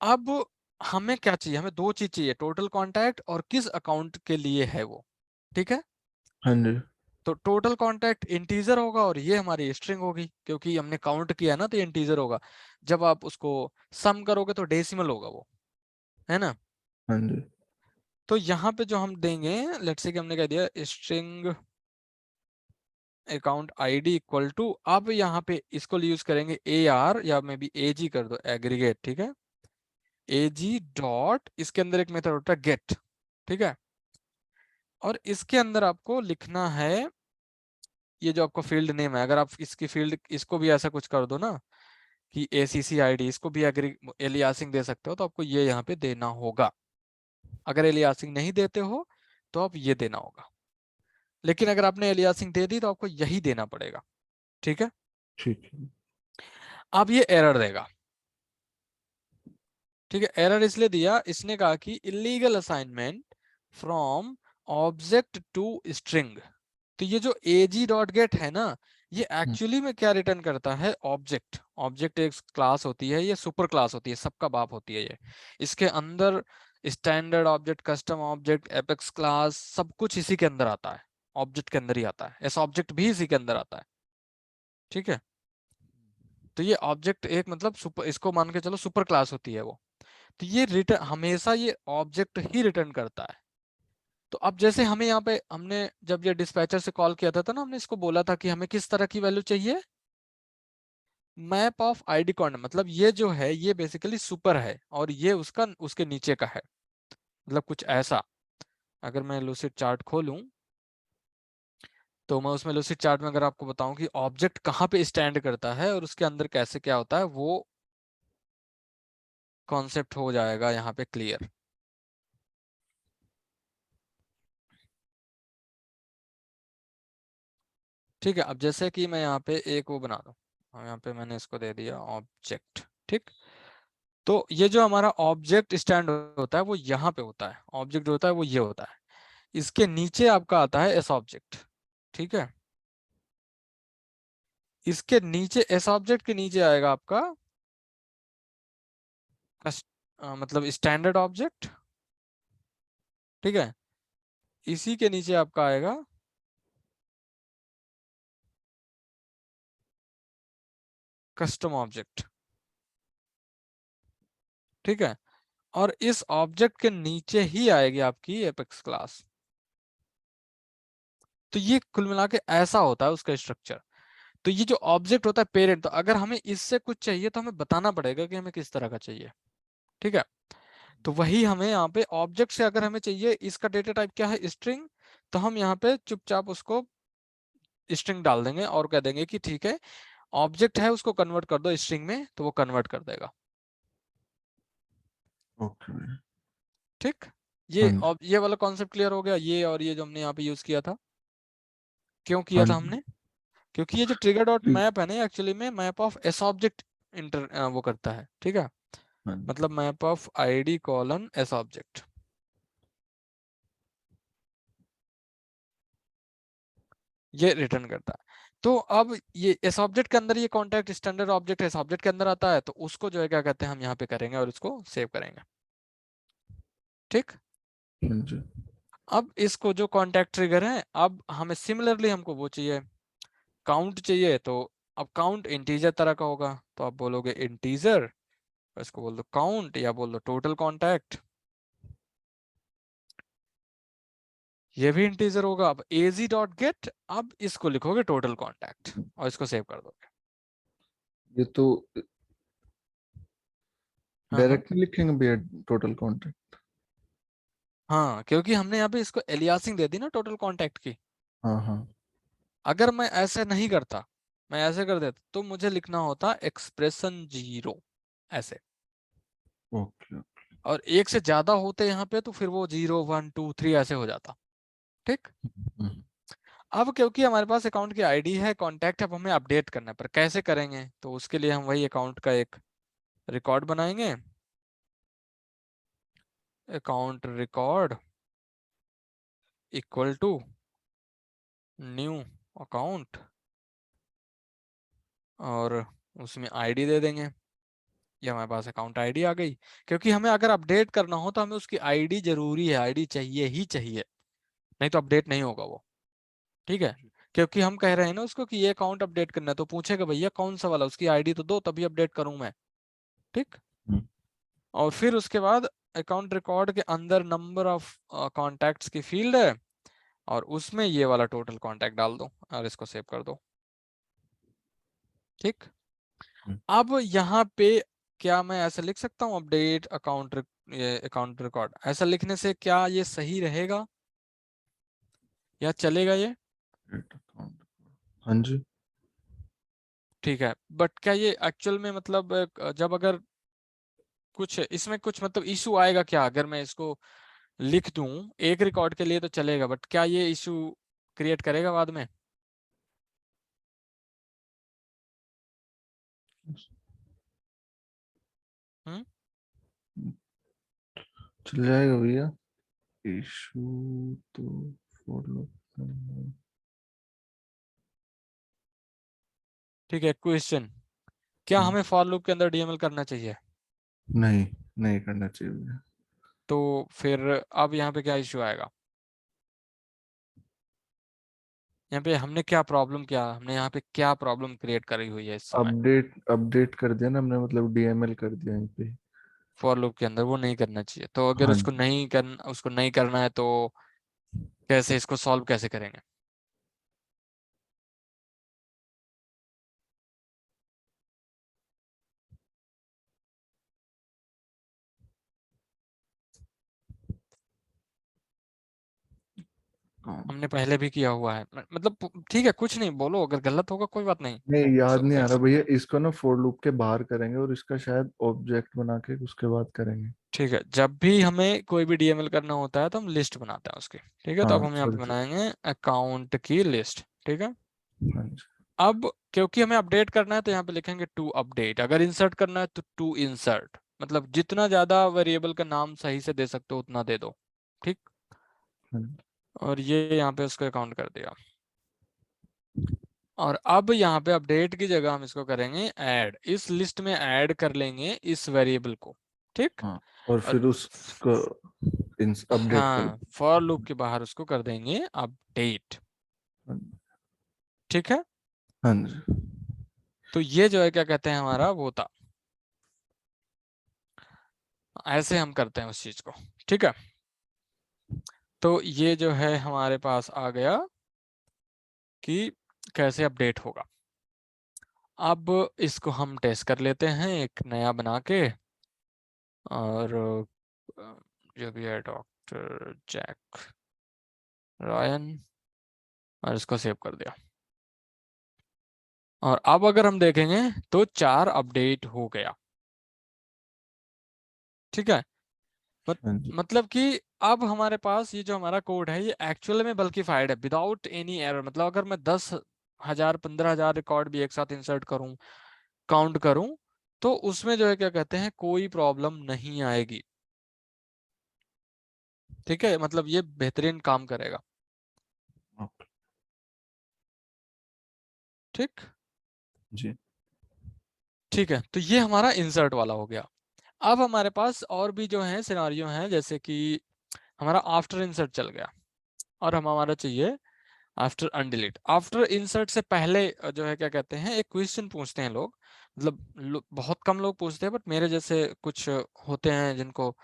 अब हमें क्या चाहिए, हमें दो चीज चाहिए, टोटल कॉन्टैक्ट और किस अकाउंट के लिए है वो, ठीक है। हाँ जी। तो टोटल कॉन्टैक्ट इंटीजर होगा और ये हमारी स्ट्रिंग होगी, क्योंकि हमने काउंट किया ना, तो ये इंटीजर होगा। जब आप उसको सम करोगे तो डेसिमल होगा वो, है ना। हाँ जी। तो यहाँ पे जो हम देंगे, लेट्स से कि हमने कह दिया string account ID equal to, अब यहाँ पे इसको यूज करेंगे ए आर या मे बी ए जी कर दो, एग्रीगेट, ठीक है। ए जी डॉट, इसके अंदर एक मेथड होता है गेट, ठीक है। और इसके अंदर आपको लिखना है ये जो आपका फील्ड नेम है, अगर आप इसकी फील्ड इसको भी ऐसा कुछ कर दो ना कि ACC ID, इसको भी एग्री एलियासिंग दे सकते हो, तो आपको ये यहाँ पे देना होगा। अगर एलियासिंग नहीं देते हो तो आप ये देना होगा, लेकिन अगर आपने एलियासिंग दे दी तो आपको यही देना पड़ेगा, ठीक है। ठीक है। अब ये एरर देगा, ठीक है। एरर इसलिए दिया, इसने कहा कि illegal assignment from object to string. तो ये जो ag.get है ना, ये हम्म। एक्चुअली में क्या रिटर्न करता है, ऑब्जेक्ट। ऑब्जेक्ट एक क्लास होती है, ये सुपर क्लास होती है, सबका बाप होती है ये। इसके अंदर standard object, custom object, apex class, सब कुछ इसी के अंदर आता है, ऑब्जेक्ट के अंदर ही आता है, ऐसा ऑब्जेक्ट भी इसी के अंदर आता है, ठीक है। तो ये ऑब्जेक्ट एक मतलब सुपर, इसको मान के चलो सुपर क्लास होती है वो। तो ये रिटर्न हमेशा ये ऑब्जेक्ट ही रिटर्न करता है। तो अब जैसे हमें यहाँ पे, हमने जब ये डिस्पैचर से कॉल किया था ना, हमने इसको बोला था कि हमें किस तरह की वैल्यू चाहिए, मैप ऑफ आईडी कॉर्नर, मतलब ये जो है ये बेसिकली सुपर है और ये उसका उसके नीचे का है, मतलब कुछ ऐसा। अगर मैं लूसिड चार्ट खोलूं तो मैं उसमें लूसिड चार्ट में अगर आपको बताऊं कि ऑब्जेक्ट कहाँ पे स्टैंड करता है और उसके अंदर कैसे क्या होता है, वो कॉन्सेप्ट हो जाएगा यहाँ पे क्लियर। ठीक है, अब जैसे कि मैं यहाँ पे एक वो बना दूं, यहाँ पे मैंने इसको दे दिया ऑब्जेक्ट, ठीक। तो ये जो हमारा ऑब्जेक्ट स्टैंड होता है वो यहाँ पे होता है, ऑब्जेक्ट जो होता है वो ये होता है। इसके नीचे आपका आता है एस ऑब्जेक्ट, ठीक है। इसके नीचे एस ऑब्जेक्ट के नीचे आएगा आपका मतलब स्टैंडर्ड ऑब्जेक्ट, ठीक है। इसी के नीचे आपका आएगा कस्टम ऑब्जेक्ट, ठीक है। और इस ऑब्जेक्ट के नीचे ही आएगी आपकी एपेक्स क्लास। तो ये कुल मिला के ऐसा होता है उसका स्ट्रक्चर। तो ये जो ऑब्जेक्ट होता है पेरेंट, तो अगर हमें इससे कुछ चाहिए तो हमें बताना पड़ेगा कि हमें किस तरह का चाहिए, ठीक है। तो वही हमें यहाँ पे ऑब्जेक्ट से अगर हमें चाहिए, इसका डेटा टाइप क्या है, स्ट्रिंग, तो हम यहाँ पे चुपचाप उसको स्ट्रिंग डाल देंगे और कह देंगे कि ठीक है, ऑब्जेक्ट है उसको कन्वर्ट कर दो स्ट्रिंग में, तो वो कन्वर्ट कर देगा, ओके। ठीक। हाँ जी। ये वाला कॉन्सेप्ट क्लियर हो गया, ये और ये जो हमने यहाँ पे यूज किया था, क्यों किया हाँ था जी। हमने, क्योंकि ये जो ट्रिगर डॉट ठीक। मैप है ना, एक्चुअली में map of S object inter वो करता है, ठीक है। हाँ जी। मतलब map of ID colon S object, ये रिटर्न करता है। तो अब ये इस ऑब्जेक्ट के अंदर ये कॉन्टैक्ट स्टैंडर्ड ऑब्जेक्ट इस ऑब्जेक्ट के अंदर आता है, तो उसको जो है क्या कहते हैं हम यहाँ पे करेंगे और इसको सेव करेंगे, ठीक। हाँ जी। अब इसको जो कॉन्टैक्ट ट्रिगर है, अब हमें सिमिलरली हमको वो चाहिए, काउंट चाहिए। तो अब काउंट इंटीजर तरह का होगा, तो आप बोलोगे इंटीजर इसको बोल दो काउंट या बोल दो टोटल कॉन्टैक्ट, ये भी इंटीजर होगा। अब az डॉट गेट, अब इसको लिखोगे टोटल कॉन्टैक्ट और इसको सेव कर दोगे। ये तो हाँ हाँ। डायरेक्टली लिखेंगे भैया टोटल कॉन्टेक्ट? हाँ, क्योंकि हमने यहाँ पे इसको एलियासिंग दे दी ना टोटल कॉन्टैक्ट की। हाँ हाँ। अगर मैं ऐसे नहीं करता, मैं ऐसे कर देता, तो मुझे लिखना होता एक्सप्रेशन 0 ऐसे, ओके। और एक से ज्यादा होते यहाँ पे तो फिर वो 0 1 2 3 ऐसे हो जाता। ठीक। हम्म, अब क्योंकि हमारे पास अकाउंट की आईडी है, कांटेक्ट, अब हमें अपडेट करना है, पर कैसे करेंगे? तो उसके लिए हम वही अकाउंट का एक रिकॉर्ड बनाएंगे, account record equal to new account, और उसमें आईडी दे देंगे। ये हमारे पास अकाउंट आईडी आ गई। क्योंकि हमें अगर अपडेट करना हो तो हमें उसकी आईडी जरूरी है, आईडी चाहिए ही चाहिए, नहीं तो अपडेट नहीं होगा वो। ठीक है। क्योंकि हम कह रहे हैं ना उसको कि ये अकाउंट अपडेट करना है, तो पूछेगा भैया कौन सा वाला, उसकी आईडी तो दो तभी अपडेट करूं मैं। ठीक। हम्म, और फिर उसके बाद अकाउंट रिकॉर्ड के अंदर नंबर ऑफ कॉन्टैक्ट्स की फील्ड है, और उसमें ये वाला टोटल कॉन्टैक्ट डाल दो और इसको सेव कर दो। ठीक। हम्म। अब यहाँ पे क्या मैं ऐसा लिख सकता हूँ अपडेट अकाउंट, ये अकाउंट रिकॉर्ड, ऐसा लिखने से क्या ये सही रहेगा या चलेगा ये? Create account। हाँ जी। ठीक है, बट क्या ये एक्चुअल में मतलब जब अगर कुछ इसमें कुछ मतलब इशू आएगा क्या अगर मैं इसको लिख दूं? एक रिकॉर्ड के लिए तो चलेगा, बट क्या ये इशू क्रिएट करेगा बाद में? हम्म। चल जाएगा भैया। इशू तो फॉलो। ठीक है, क्वेश्चन, क्या हमें फॉर लूप के अंदर डीएमएल करना चाहिए? नहीं, नहीं करना चाहिए भैया। तो फिर अब यहाँ पे क्या इशू आएगा? यहाँ पे हमने क्या प्रॉब्लम, क्या हमने यहाँ पे क्या प्रॉब्लम क्रिएट करी हुई है इस समय? अपडेट अपडेट कर दिया ना हमने, मतलब डीएमएल कर दिया यहीं पे। फॉर लूप के अंदर वो नहीं करना चाहिए, तो अगर हाँ उसको जी। नहीं करना, उसको नहीं करना है तो कैसे इसको सॉल्व कैसे करेंगे? हाँ। हमने पहले भी किया हुआ है, मतलब ठीक है, कुछ नहीं बोलो, अगर गलत होगा कोई बात नहीं। नहीं, याद सो नहीं आ रहा इट्स भैया। इसको ना फॉर लूप के बाहर करेंगे और इसका शायद ऑब्जेक्ट बना के उसके बाद करेंगे। ठीक है, जब भी हमें कोई भी डीएमएल करना होता है तो हम लिस्ट बनाते हैं उसकी। ठीक है, तो अब हाँ हम यहाँ पे सॉरी। बनाएंगे अकाउंट की लिस्ट। ठीक है। हाँ जी। अब क्योंकि हमें अपडेट करना है तो यहाँ पे लिखेंगे टू अपडेट, अगर इंसर्ट करना है तो टू इंसर्ट, मतलब जितना ज्यादा वेरिएबल का नाम सही से दे सकते हो उतना दे दो। ठीक। हाँ जी। और ये यहाँ पे उसको अकाउंट कर दिया। और अब यहाँ पे अपडेट की जगह हम इसको करेंगे ऐड, इस लिस्ट में ऐड कर लेंगे इस वेरिएबल को। ठीक। हाँ, और और फिर उसको अपडेट कर हाँ, फॉर लूप के बाहर उसको कर देंगे अपडेट। हाँ ठीक है। हाँ जी। तो ये जो है क्या कहते हैं हमारा वो था, ऐसे हम करते हैं उस चीज को। ठीक है। तो ये जो है हमारे पास आ गया कि कैसे अपडेट होगा। अब इसको हम टेस्ट कर लेते हैं एक नया बना के, और जो भी है डॉक्टर जैक रायन, और इसको सेव कर दिया। और अब अगर हम देखेंगे तो 4 अपडेट हो गया। ठीक है। मत, हाँ जी। मतलब कि अब हमारे पास ये जो हमारा कोड है ये एक्चुअल में बल्किफाइड है विदाउट एनी एरर, मतलब अगर मैं 10,000 15,000 रिकॉर्ड भी एक साथ इंसर्ट करूं, काउंट करूं, तो उसमें जो है क्या कहते हैं कोई प्रॉब्लम नहीं आएगी। ठीक है, मतलब ये बेहतरीन काम करेगा। ओके। ठीक। जी। ठीक है, तो ये हमारा इंसर्ट वाला हो गया। अब हमारे पास और भी जो है सिनारियो हैं, जैसे कि हमारा आफ्टर इंसर्ट चल गया और हम हमारा चाहिए आफ्टर अनडिलीट, आफ्टर इंसर्ट से पहले जो है क्या कहते हैं, एक क्वेश्चन पूछते हैं लोग, मतलब बहुत कम लोग पूछते हैं, बट मेरे जैसे कुछ होते हैं जिनको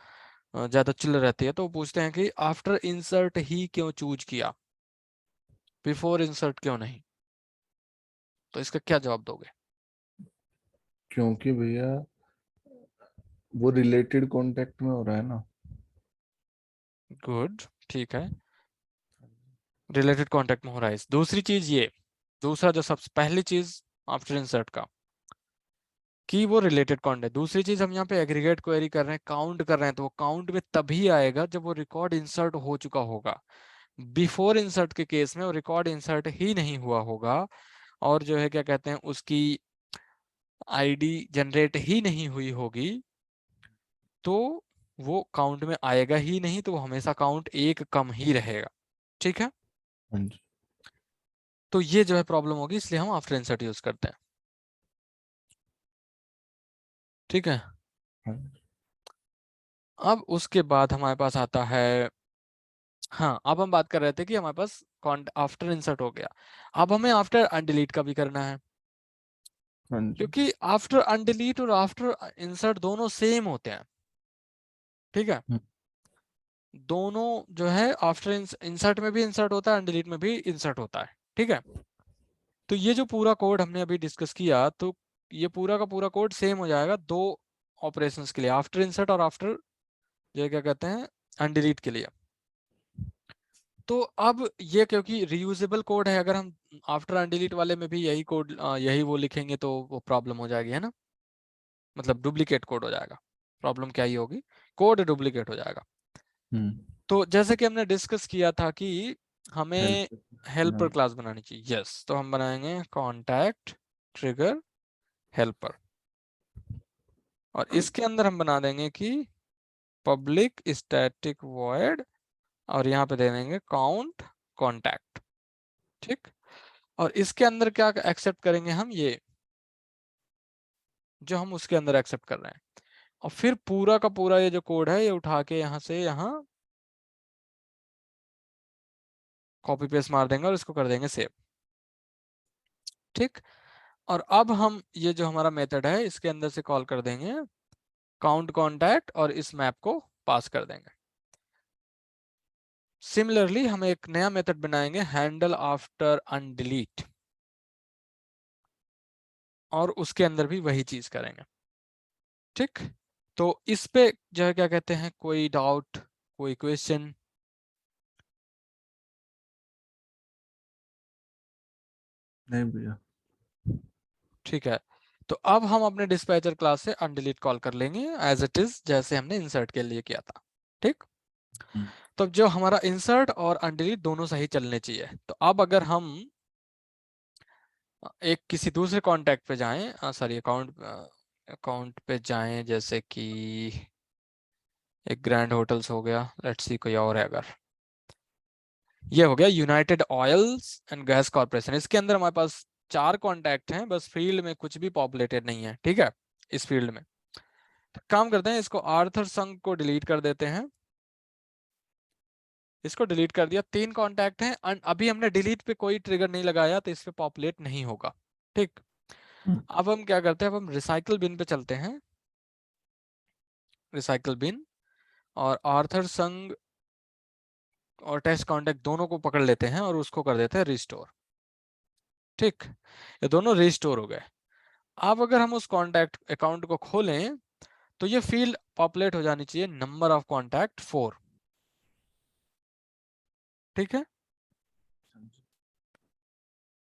ज्यादा चिल्ल रहती है, तो वो पूछते हैं कि आफ्टर इंसर्ट ही क्यों चूज किया, बिफोर इंसर्ट क्यों नहीं। तो इसका क्या जवाब दोगे? क्योंकि भैया वो रिलेटेड कॉन्टेक्ट में हो रहा है ना। गुड, ठीक है, रिलेटेड कॉन्टेक्ट में हो रहा है। दूसरी चीज ये, दूसरा जो सबसे पहली चीज आफ्टर इंसर्ट का, कि वो रिलेटेड कॉन्टेक्ट। दूसरी चीज, हम यहाँ पे एग्रीगेट क्वेरी कर रहे हैं, काउंट कर रहे हैं, तो वो काउंट में तभी आएगा जब वो रिकॉर्ड इंसर्ट हो चुका होगा। बिफोर इंसर्ट के केस में वो रिकॉर्ड इंसर्ट ही नहीं हुआ होगा, और जो है क्या कहते हैं, उसकी आईडी जनरेट ही नहीं हुई होगी, तो वो काउंट में आएगा ही नहीं, तो वो हमेशा काउंट एक कम ही रहेगा। ठीक है, हाँ जी। तो ये जो है प्रॉब्लम होगी, इसलिए हम आफ्टर इंसर्ट यूज करते हैं। ठीक है, हाँ जी। अब उसके बाद हमारे पास आता है, हाँ अब हम बात कर रहे थे कि हमारे पास आफ्टर इंसर्ट हो गया, अब हमें आफ्टर अनडिलीट का भी करना है, हाँ जी। क्योंकि आफ्टर अनडिलीट और आफ्टर इंसर्ट दोनों सेम होते हैं। ठीक है, हम्म, दोनों जो है आफ्टर इंसर्ट में भी इंसर्ट होता है, अनडिलीट में भी इंसर्ट होता है। ठीक है, तो ये जो पूरा कोड हमने अभी डिस्कस किया, तो ये पूरा का पूरा कोड सेम हो जाएगा दो ऑपरेशंस के लिए, आफ्टर इंसर्ट और आफ्टर जो है क्या कहते हैं अनडिलीट के लिए। तो अब ये क्योंकि रीयूजेबल कोड है, अगर हम आफ्टर अनडिलीट वाले में भी यही कोड यही वो लिखेंगे तो वो प्रॉब्लम हो जाएगी, है ना, मतलब डुप्लीकेट कोड हो जाएगा। प्रॉब्लम क्या ही होगी, कोड डुप्लीकेट हो जाएगा। हम्म। तो जैसे कि हमने डिस्कस किया था कि हमें हेल्प हेल्पर बनानी। क्लास बनानी चाहिए, यस, तो हम बनाएंगे कॉन्टैक्ट ट्रिगर हेल्पर, और इसके अंदर हम बना देंगे कि पब्लिक स्टैटिक वॉइड, और यहाँ पे दे देंगे काउंट कॉन्टैक्ट। ठीक, और इसके अंदर क्या एक्सेप्ट करेंगे हम, ये जो हम उसके अंदर एक्सेप्ट कर रहे हैं, और फिर पूरा का पूरा ये जो कोड है ये उठा के यहाँ से यहाँ कॉपी पेस्ट मार देंगे और इसको कर देंगे सेव। ठीक, और अब हम ये जो हमारा मेथड है इसके अंदर से कॉल कर देंगे काउंट कॉन्टैक्ट, और इस मैप को पास कर देंगे। सिमिलरली हम एक नया मेथड बनाएंगे हैंडल आफ्टर अनडिलीट, और उसके अंदर भी वही चीज करेंगे। ठीक, तो इस पे जो है क्या कहते हैं, कोई डाउट, कोई क्वेश्चन? नहीं भैया। ठीक है, तो अब हम अपने डिस्पैचर क्लास से अनडिलीट कॉल कर लेंगे एज इट इज, जैसे हमने इंसर्ट के लिए किया था। ठीक, हम्म, तो जो हमारा इंसर्ट और अनडिलीट दोनों सही चलने चाहिए, तो अब अगर हम एक किसी दूसरे कॉन्टैक्ट पे जाएं, सॉरी अकाउंट अकाउंट पे जाएं, जैसे कि एक ग्रैंड होटल्स हो गया, लेट्स सी कोई और है, अगर ये हो गया United oils and gas corporation, इसके अंदर हमारे पास चार कॉन्टैक्ट हैं, बस फील्ड में कुछ भी पॉपुलेटेड नहीं है। ठीक है, इस फील्ड में तो काम करते हैं, इसको आर्थर संघ को डिलीट कर देते हैं, इसको डिलीट कर दिया। तीन कॉन्टैक्ट हैं, अभी हमने डिलीट पे कोई ट्रिगर नहीं लगाया, तो इस पे पॉपुलेट नहीं होगा। ठीक, हम्म, अब हम क्या करते हैं, अब हम रिसाइकल बिन पे चलते हैं, रिसाइकल बिन, और आर्थर संघ और टेस्ट कॉन्टैक्ट दोनों को पकड़ लेते हैं और उसको कर देते हैं रिस्टोर। ठीक, ये दोनों रिस्टोर हो गए। अब अगर हम उस कॉन्टैक्ट अकाउंट को खोलें, तो ये फील्ड पॉपुलेट हो जानी चाहिए नंबर ऑफ कॉन्टैक्ट 4। ठीक है,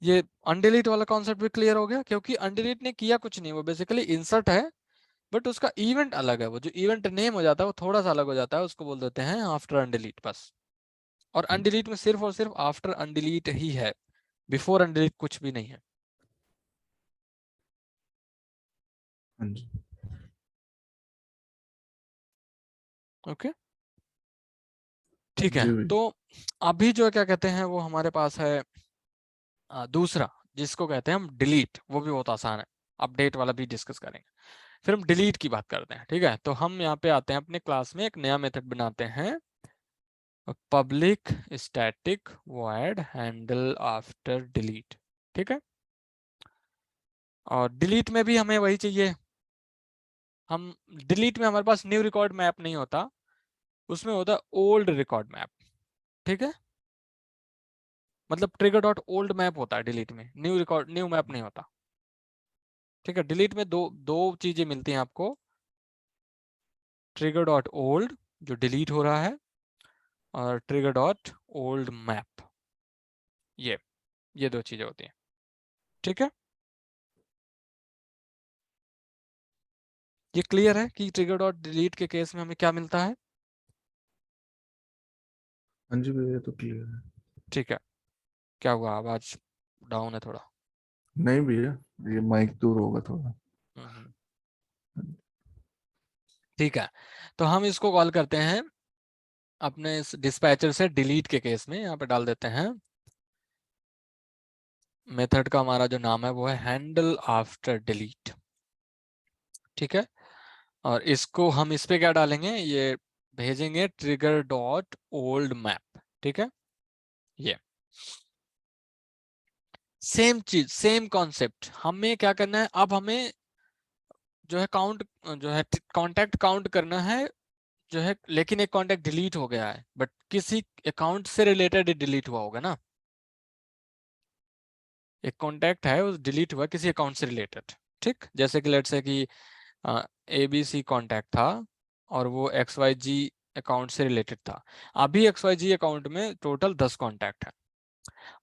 ये अनडिलीट वाला कॉन्सेप्ट भी क्लियर हो गया, क्योंकि अनडिलीट ने किया कुछ नहीं, वो बेसिकली इंसर्ट है, बट उसका इवेंट अलग है, वो जो इवेंट नेम हो जाता है वो थोड़ा सा अलग हो जाता है, उसको बोल देते हैं आफ्टर अनडिलीट बस। और अनडिलीट में सिर्फ और सिर्फ आफ्टर अनडिलीट ही है, बिफोर अनडिलीट कुछ भी नहीं है। हाँ जी। ओके, ठीक है, जी भैया। तो अभी जो क्या कहते हैं वो हमारे पास है दूसरा, जिसको कहते हैं हम डिलीट, वो भी बहुत आसान है, अपडेट वाला भी डिस्कस करेंगे। फिर हम डिलीट की बात करते हैं। ठीक है, तो हम यहाँ पे आते हैं अपने क्लास में, एक नया मेथड बनाते हैं public static void handle after delete, ठीक है। और डिलीट में भी हमें वही चाहिए, हम डिलीट में हमारे पास न्यू रिकॉर्ड मैप नहीं होता, उसमें होता ओल्ड रिकॉर्ड मैप, ठीक है। मतलब ट्रिगर डॉट ओल्ड मैप होता है डिलीट में, न्यू रिकॉर्ड न्यू मैप नहीं होता, ठीक है। डिलीट में दो दो चीजें मिलती हैं आपको, ट्रिगर डॉट ओल्ड जो डिलीट हो रहा है, और ट्रिगर डॉट ओल्ड मैप, ये दो चीजें होती हैं, ठीक है। ये क्लियर है कि ट्रिगर डॉट डिलीट के केस में हमें क्या मिलता है? हाँ जी भैया, ये तो क्लियर है। ठीक है। क्या हुआ, आवाज डाउन है थोड़ा? नहीं भैया, ये माइक दूर होगा थोड़ा। हम्म। ठीक है, तो हम इसको कॉल करते हैं अपने इस डिस्पैचर से डिलीट के केस में, यहाँ पे डाल देते हैं मेथड का हमारा जो नाम है वो है हैंडल आफ्टर डिलीट, ठीक है। और इसको हम इस पे क्या डालेंगे, ये भेजेंगे ट्रिगर डॉट ओल्ड मैप, ठीक है। ये सेम चीज, सेम कॉन्सेप्ट, हमें क्या करना है अब, हमें जो है काउंट, जो है कांटेक्ट काउंट करना है, जो है, लेकिन एक कांटेक्ट डिलीट हो गया है, बट किसी अकाउंट से रिलेटेड डिलीट हुआ होगा ना, एक कांटेक्ट है वो डिलीट हुआ किसी अकाउंट से रिलेटेड, ठीक। जैसे कि लेट्स से कि ABC कांटेक्ट था और वो XYG अकाउंट से रिलेटेड था। अभी XYG अकाउंट में टोटल 10 कांटेक्ट है,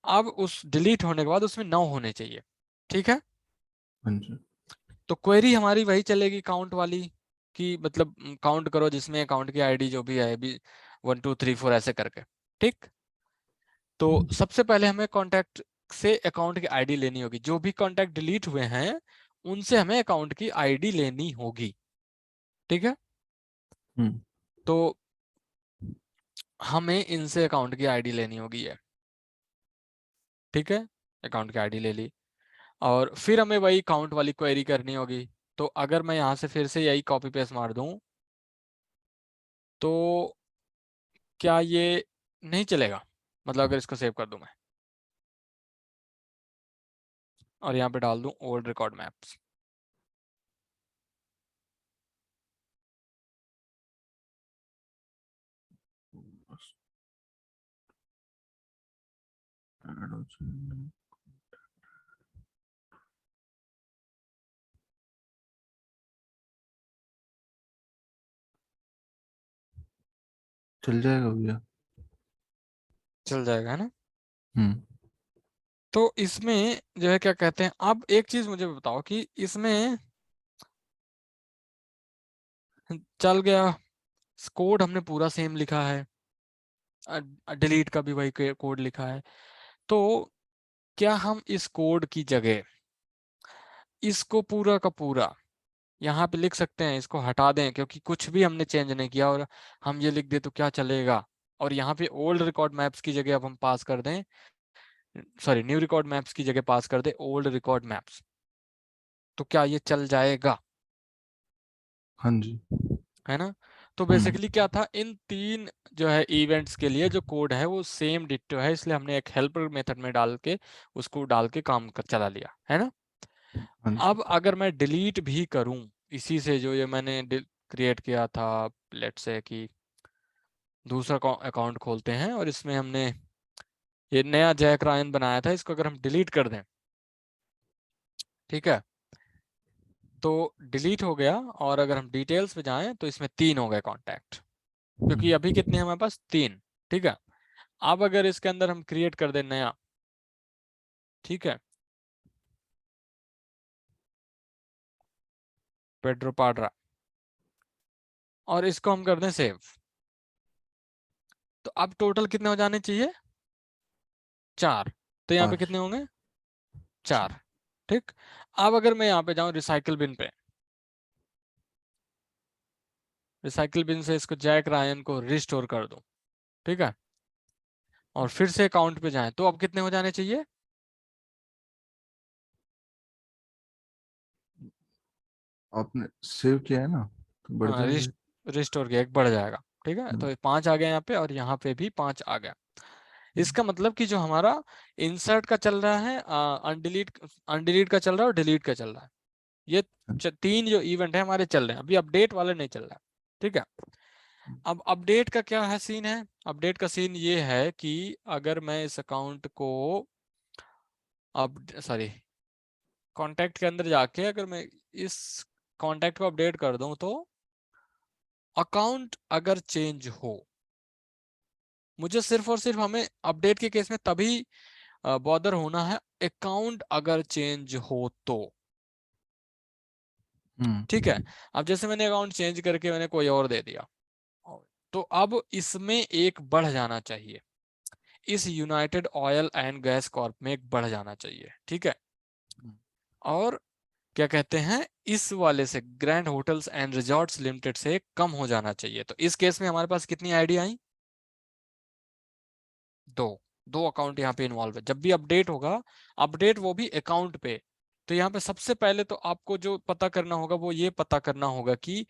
अब उस डिलीट होने के बाद उसमें 9 होने चाहिए, ठीक है। हाँ जी। तो क्वेरी हमारी वही चलेगी काउंट वाली, कि मतलब काउंट करो जिसमें अकाउंट की आईडी जो भी है, भी 1 2 3 4 ऐसे करके, ठीक। तो सबसे पहले हमें कांटेक्ट से अकाउंट की आईडी लेनी होगी, जो भी कांटेक्ट डिलीट हुए हैं उनसे हमें अकाउंट की आईडी लेनी होगी, ठीक है। हम्म। तो हमें इनसे अकाउंट की आईडी लेनी होगी है, ठीक है। अकाउंट की आईडी ले ली, और फिर हमें वही काउंट वाली क्वेरी करनी होगी। तो अगर मैं यहाँ से फिर से यही कॉपी पेस्ट मार दूं तो क्या ये नहीं चलेगा? मतलब अगर इसको सेव कर दूं मैं और यहाँ पे डाल दूं ओल्ड रिकॉर्ड मैप्स, बस ऐड हो जाएगा। चल जाएगा भैया। चल जाएगा है ना। हम्म। तो इसमें जो है क्या कहते हैं, अब एक चीज मुझे बताओ कि इसमें चल गया, कोड हमने पूरा सेम लिखा है, डिलीट का भी वही कोड लिखा है, तो क्या हम इस कोड की जगह इसको पूरा का पूरा यहाँ पे लिख सकते हैं, इसको हटा दें क्योंकि कुछ भी हमने चेंज नहीं किया, और हम ये लिख दे तो क्या चलेगा, और यहाँ पे ओल्ड रिकॉर्ड मैप्स की जगह अब हम पास कर दें, सॉरी न्यू रिकॉर्ड मैप्स की जगह पास कर दें ओल्ड रिकॉर्ड मैप्स, तो क्या ये चल जाएगा? हाँ जी। है ना। तो हम्म। बेसिकली क्या था, इन तीन जो है इवेंट्स के लिए जो कोड है वो सेम डिट्टो है, इसलिए हमने एक हेल्पर मेथड में डाल के उसको डाल के काम कर चला लिया है ना। हाँ जी। अब अगर मैं डिलीट भी करूं इसी से, जो ये मैंने क्रिएट किया था, लेट्स से कि दूसरा अकाउंट खोलते हैं और इसमें हमने ये नया जैक रायन बनाया था, इसको अगर हम डिलीट कर दें, ठीक है, तो डिलीट हो गया। और अगर हम डिटेल्स पे जाएं तो इसमें 3 हो गए कॉन्टैक्ट, क्योंकि अभी कितने हैं हमारे पास, 3, ठीक है। अब अगर इसके अंदर हम क्रिएट कर दें नया, ठीक है, पेड्रो पाड्रा, और इसको हम कर दें सेव, तो अब टोटल कितने हो जाने चाहिए, 4। तो यहाँ पे 5। कितने होंगे, अच्छा। 4, ठीक। अब अगर मैं यहाँ पे जाऊँ रिसाइकिल बिन पे, रिसाइकिल बिन से इसको जैक रायन को रिस्टोर कर दूं, ठीक है, और फिर से अकाउंट पे जाएं तो अब कितने हो जाने चाहिए, आपने सेव किया है ना, तो बढ़ हाँ जाएगा। रिस्टोर किया, एक बढ़ जाएगा। ठीक है, तो 5 आ गया यहाँ पे और यहाँ पे भी 5 आ गया। इसका मतलब कि जो हमारा इंसर्ट का चल रहा है, अनडिलीट अनडिलीट का चल रहा है और डिलीट का चल रहा है, ये 3 जो इवेंट है हमारे चल रहे हैं, अभी अपडेट वाले नहीं चल रहा है। ठीक है, अब अपडेट का क्या है सीन है, अपडेट का सीन ये है कि अगर मैं इस अकाउंट को अब सॉरी कॉन्टैक्ट के अंदर जाके अगर मैं इस कॉन्टैक्ट को अपडेट कर दूं तो अकाउंट अगर चेंज हो, मुझे सिर्फ और सिर्फ हमें अपडेट के केस में तभी बॉदर होना है अकाउंट अगर चेंज हो तो। ठीक है, अब जैसे मैंने अकाउंट चेंज करके मैंने कोई और दे दिया, तो अब इसमें एक बढ़ जाना चाहिए, इस United oil and gas Corp में एक बढ़ जाना चाहिए। ठीक है, और क्या कहते हैं, इस वाले से grand hotels and resorts limited से कम हो जाना चाहिए। तो इस केस में हमारे पास कितनी आईडी आई, दो, दो अकाउंट यहाँ पे इन्वॉल्व है। जब भी अपडेट होगा, अपडेट वो भी अकाउंट पे, तो यहाँ पे सबसे पहले तो आपको जो पता करना होगा वो ये पता करना होगा कि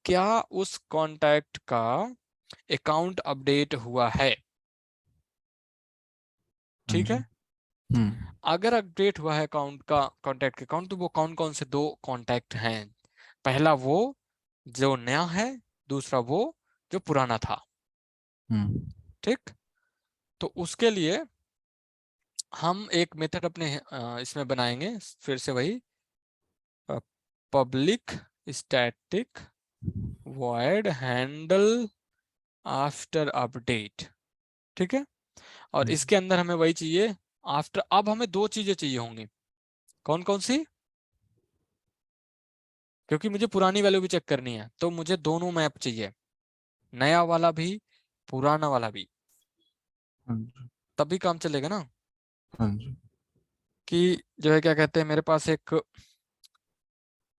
क्या उस कॉन्टैक्ट का अकाउंट अपडेट हुआ है। हाँ ठीक जी। है, अगर अपडेट हुआ है अकाउंट का, कॉन्टैक्ट के अकाउंट, तो वो कौन कौन से 2 कॉन्टैक्ट हैं, पहला वो जो नया है, दूसरा वो जो पुराना था। ठीक, तो उसके लिए हम एक मेथड अपने इसमें बनाएंगे, फिर से वही public static void handle after update. ठीक है, और इसके अंदर हमें वही चाहिए आफ्टर। अब हमें 2 चीजें चाहिए होंगी, कौन कौन सी, क्योंकि मुझे पुरानी वैल्यू भी चेक करनी है, तो मुझे दोनों मैप चाहिए, नया वाला भी पुराना वाला भी, हाँ जी। तभी काम चलेगा ना। हाँ जी। कि जो है क्या कहते हैं, मेरे पास एक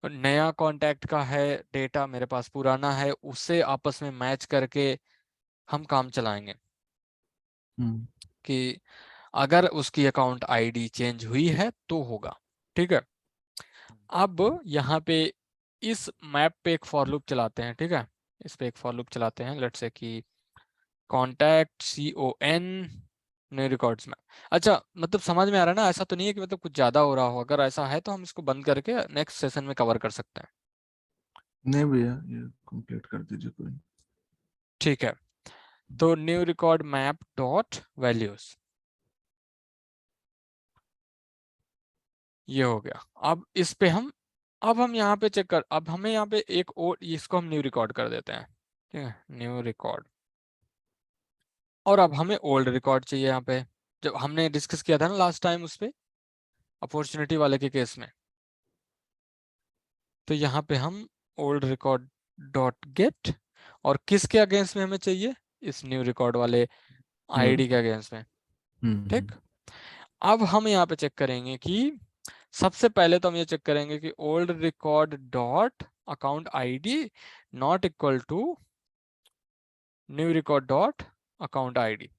नया कांटेक्ट का है डेटा, मेरे पास पुराना है, उससे आपस में मैच करके हम काम चलाएंगे कि अगर उसकी अकाउंट आईडी चेंज हुई है तो होगा। ठीक है, अब यहाँ पे इस मैप पे एक फॉर लूप चलाते हैं। ठीक है, इस पे एक फॉर लूप चलाते हैं, लेट्स से कि कॉन्टैक्ट CON न्यू रिकॉर्ड्स में। अच्छा, मतलब समझ में आ रहा है ना, ऐसा तो नहीं है कि मतलब कुछ ज्यादा हो रहा हो, अगर ऐसा है तो हम इसको बंद करके नेक्स्ट सेशन में कवर कर सकते हैं। नहीं भैया, ये कंप्लीट कर दीजिए कोई। ठीक है, तो new record map dot values, ये हो गया। अब इस पे हम, अब हम यहाँ पे चेक कर, अब हमें यहाँ पे एक और, इसको हम न्यू रिकॉर्ड कर देते हैं। ठीक है, न्यू रिकॉर्ड, और अब हमें ओल्ड रिकॉर्ड चाहिए यहाँ पे, जब हमने डिस्कस किया था ना लास्ट टाइम उस पे अपॉर्चुनिटी वाले के केस में। तो यहाँ पे हम ओल्ड रिकॉर्ड डॉट गेट, और किसके अगेंस्ट में हमें चाहिए, इस न्यू रिकॉर्ड वाले न्यू आईडी के रिकॉर्ड। अगेंस्ट में। हम्म। ठीक, अब हम यहाँ पे चेक करेंगे कि सबसे पहले तो हम ये चेक करेंगे कि old record dot account ID not equal to new record dot account ID.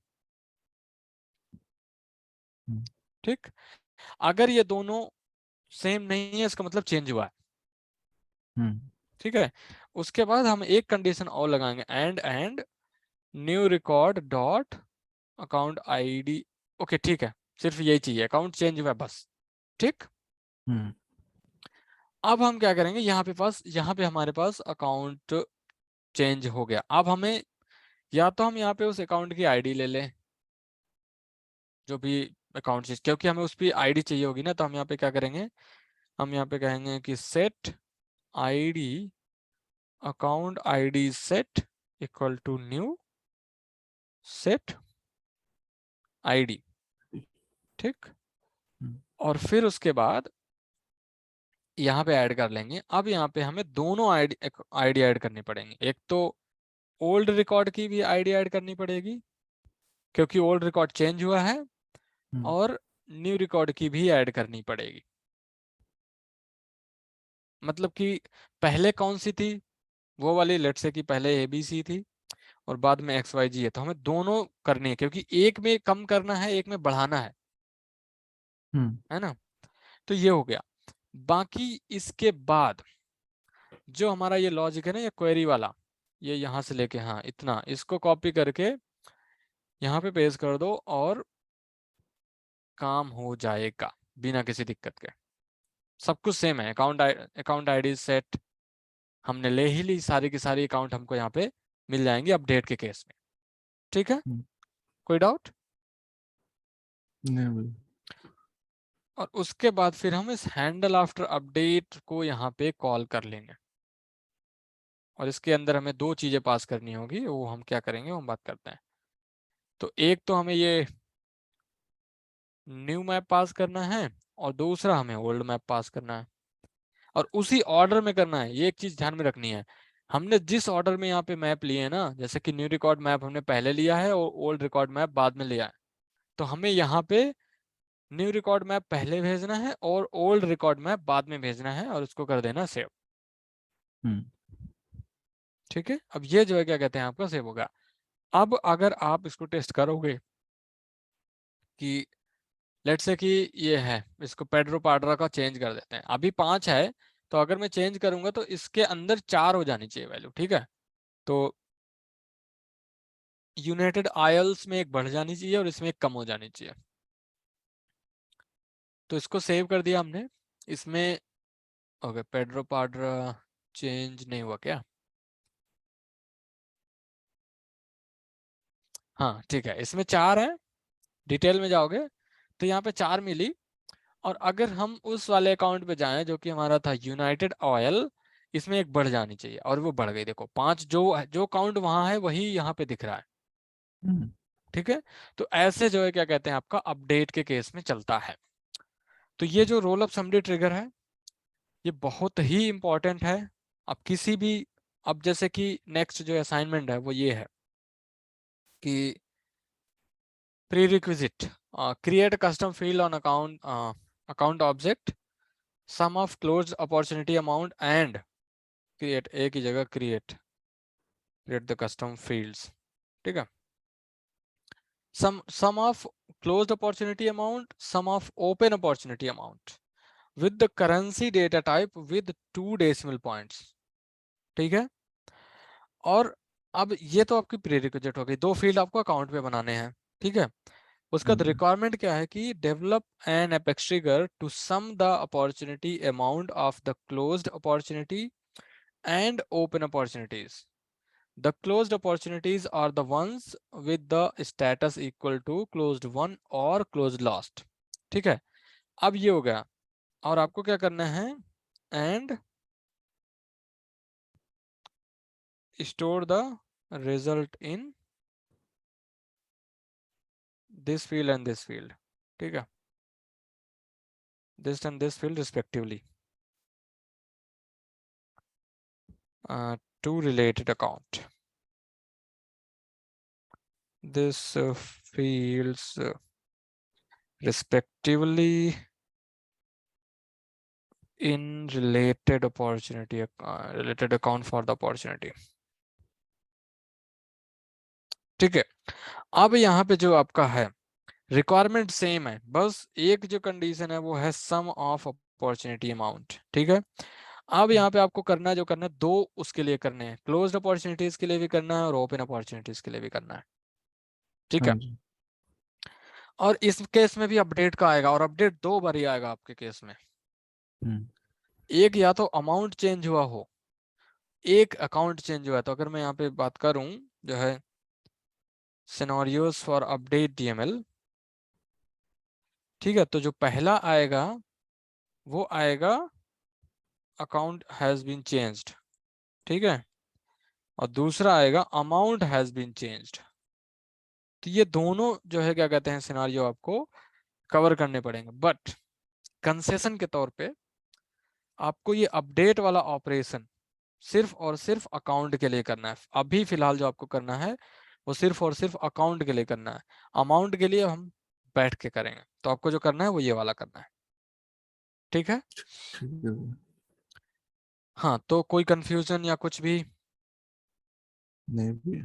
ठीक, अगर ये दोनों सेम नहीं है, इसका मतलब चेंज हुआ है। हम्म। ठीक है, उसके बाद हम एक कंडीशन और लगाएंगे, and new record dot account ID. Okay ठीक है, सिर्फ यही चाहिए, अकाउंट चेंज हुआ है बस। ठीक, हम्म। अब हम क्या करेंगे, यहाँ पे हमारे पास अकाउंट चेंज हो गया। अब हमें या तो हम यहाँ पे उस अकाउंट की आईडी ले लें, जो भी अकाउंट चेंज, क्योंकि हमें उस पर आईडी चाहिए होगी ना, तो हम यहाँ पे क्या करेंगे, हम यहाँ पे कहेंगे कि set ID account ID set equal to new set ID. ठीक, और फिर उसके बाद यहाँ पे ऐड कर लेंगे। अब यहाँ पे हमें दोनों आईडी ऐड करनी पड़ेंगी, एक तो ओल्ड रिकॉर्ड की भी आईडी ऐड करनी पड़ेगी क्योंकि ओल्ड रिकॉर्ड चेंज हुआ है, और न्यू रिकॉर्ड की भी ऐड करनी पड़ेगी। मतलब कि पहले कौन सी थी, वो वाली, लेट्स से कि पहले ABC थी और बाद में XYG है, तो हमें दोनों करनी है, क्योंकि एक में कम करना है, एक में बढ़ाना है ना। तो ये हो गया। बाकी इसके बाद जो हमारा ये लॉजिक है ना, ये क्वेरी वाला, ये यहाँ से लेके, हाँ इतना, इसको कॉपी करके यहाँ पे पेस्ट कर दो और काम हो जाएगा बिना किसी दिक्कत के। सब कुछ सेम है, अकाउंट आईडी सेट हमने ले ही ली, सारी की सारी अकाउंट हमको यहाँ पे मिल जाएंगे अपडेट के केस में। ठीक है, हम्म, कोई डाउट? नहीं भाई। और उसके बाद फिर हम इस हैंडल आफ्टर अपडेट को यहाँ पे कॉल कर लेंगे, और इसके अंदर हमें दो चीजें पास करनी होगी, वो हम क्या करेंगे वो हम बात करते हैं। तो एक तो हमें ये न्यू मैप पास करना है, और दूसरा हमें ओल्ड मैप पास करना है, और उसी ऑर्डर में करना है। ये एक चीज ध्यान में रखनी है, हमने जिस ऑर्डर में यहाँ पे मैप लिए है ना, जैसे कि न्यू रिकॉर्ड मैप हमने पहले लिया है और ओल्ड रिकॉर्ड मैप बाद में लिया है, तो हमें यहाँ पे न्यू रिकॉर्ड मैप पहले भेजना है और ओल्ड रिकॉर्ड मैप बाद में भेजना है, और उसको कर देना सेव। हम्म। ठीक है, अब ये जो है क्या कहते हैं आपका सेव होगा। अब अगर आप इसको टेस्ट करोगे कि लेट्स से कि ये है, इसको पेड्रो पाड्रा का चेंज कर देते हैं, अभी 5 है, तो अगर मैं चेंज करूंगा तो इसके अंदर 4 हो जानी चाहिए वैल्यू। ठीक है, तो यूनाइटेड आयल्स में एक बढ़ जानी चाहिए और इसमें एक कम हो जानी चाहिए। तो इसको सेव कर दिया हमने, इसमें ओके पेड्रो पाड्रा चेंज नहीं हुआ क्या? हाँ ठीक है, इसमें 4 है, डिटेल में जाओगे तो यहाँ पे 4 मिली। और अगर हम उस वाले अकाउंट पे जाएं जो कि हमारा था यूनाइटेड ऑयल, इसमें एक बढ़ जानी चाहिए और वो बढ़ गई, देखो 5, जो जो काउंट वहां है वही यहाँ पे दिख रहा है। हम्म। ठीक है, तो ऐसे जो है क्या कहते हैं आपका अपडेट के केस में चलता है। तो ये जो रोल अप समरी ट्रिगर है ये बहुत ही इंपॉर्टेंट है। अब किसी भी, अब जैसे कि नेक्स्ट जो असाइनमेंट है वो ये है कि prerequisite create custom field on account object sum of closed opportunity amount and create, एक ही जगह क्रिएट द कस्टम फील्ड्स। ठीक है, sum of closed opportunity amount, sum of open opportunity amount with the currency data type with 2 decimal points। ठीक है, और अब ये तो आपकी प्रीरिक्विजिट हो गई, 2 फील्ड आपको अकाउंट पे बनाने हैं। ठीक है, उसका हाँ तो जी। रिक्वायरमेंट क्या है कि develop an apex trigger to sum the opportunity amount of the closed opportunity and open opportunities. The closed opportunities are the ones with the status equal to closed one or closed last। ठीक है, अब ये हो गया, और आपको क्या करना है, and store the result in this field and this field. ठीक है, this and this field respectively to related account, this fields respectively in related opportunity related account for the opportunity। ठीक है, अब यहाँ पे जो आपका है रिक्वायरमेंट सेम है, बस एक जो कंडीशन है वो है सम ऑफ अपॉर्चुनिटी अमाउंट। ठीक है, अब यहाँ पे आपको करना है, जो करना है दो उसके लिए करने हैं, क्लोज्ड अपॉर्चुनिटीज के लिए भी करना है और ओपन अपॉर्चुनिटीज के लिए भी करना है। ठीक हाँ है, जी। और इस केस में भी अपडेट का आएगा, और अपडेट 2 बार ही आएगा आपके केस में। हम्म। एक या तो अमाउंट चेंज हुआ हो, एक अकाउंट चेंज हुआ है। तो अगर मैं यहाँ पे बात करूं जो है सिनेरियोज फॉर अपडेट डीएमएल, ठीक है, तो जो पहला आएगा वो आएगा अकाउंट हैज बीन चेंज्ड। ठीक है, और दूसरा आएगा अमाउंट हैज बीन चेंज्ड। तो ये दोनों जो है क्या कहते हैं सिनारियो आपको कवर करने पड़ेंगे, बट कंसेशन के तौर पे आपको ये अपडेट वाला ऑपरेशन सिर्फ और सिर्फ अकाउंट के लिए करना है। अभी फिलहाल जो आपको करना है वो सिर्फ और सिर्फ अकाउंट के लिए करना है, अमाउंट के लिए हम बैठ के करेंगे। तो आपको जो करना है वो ये वाला करना है। ठीक है, ठीक है भाई। हाँ तो कोई कंफ्यूजन या कुछ भी? नहीं भी।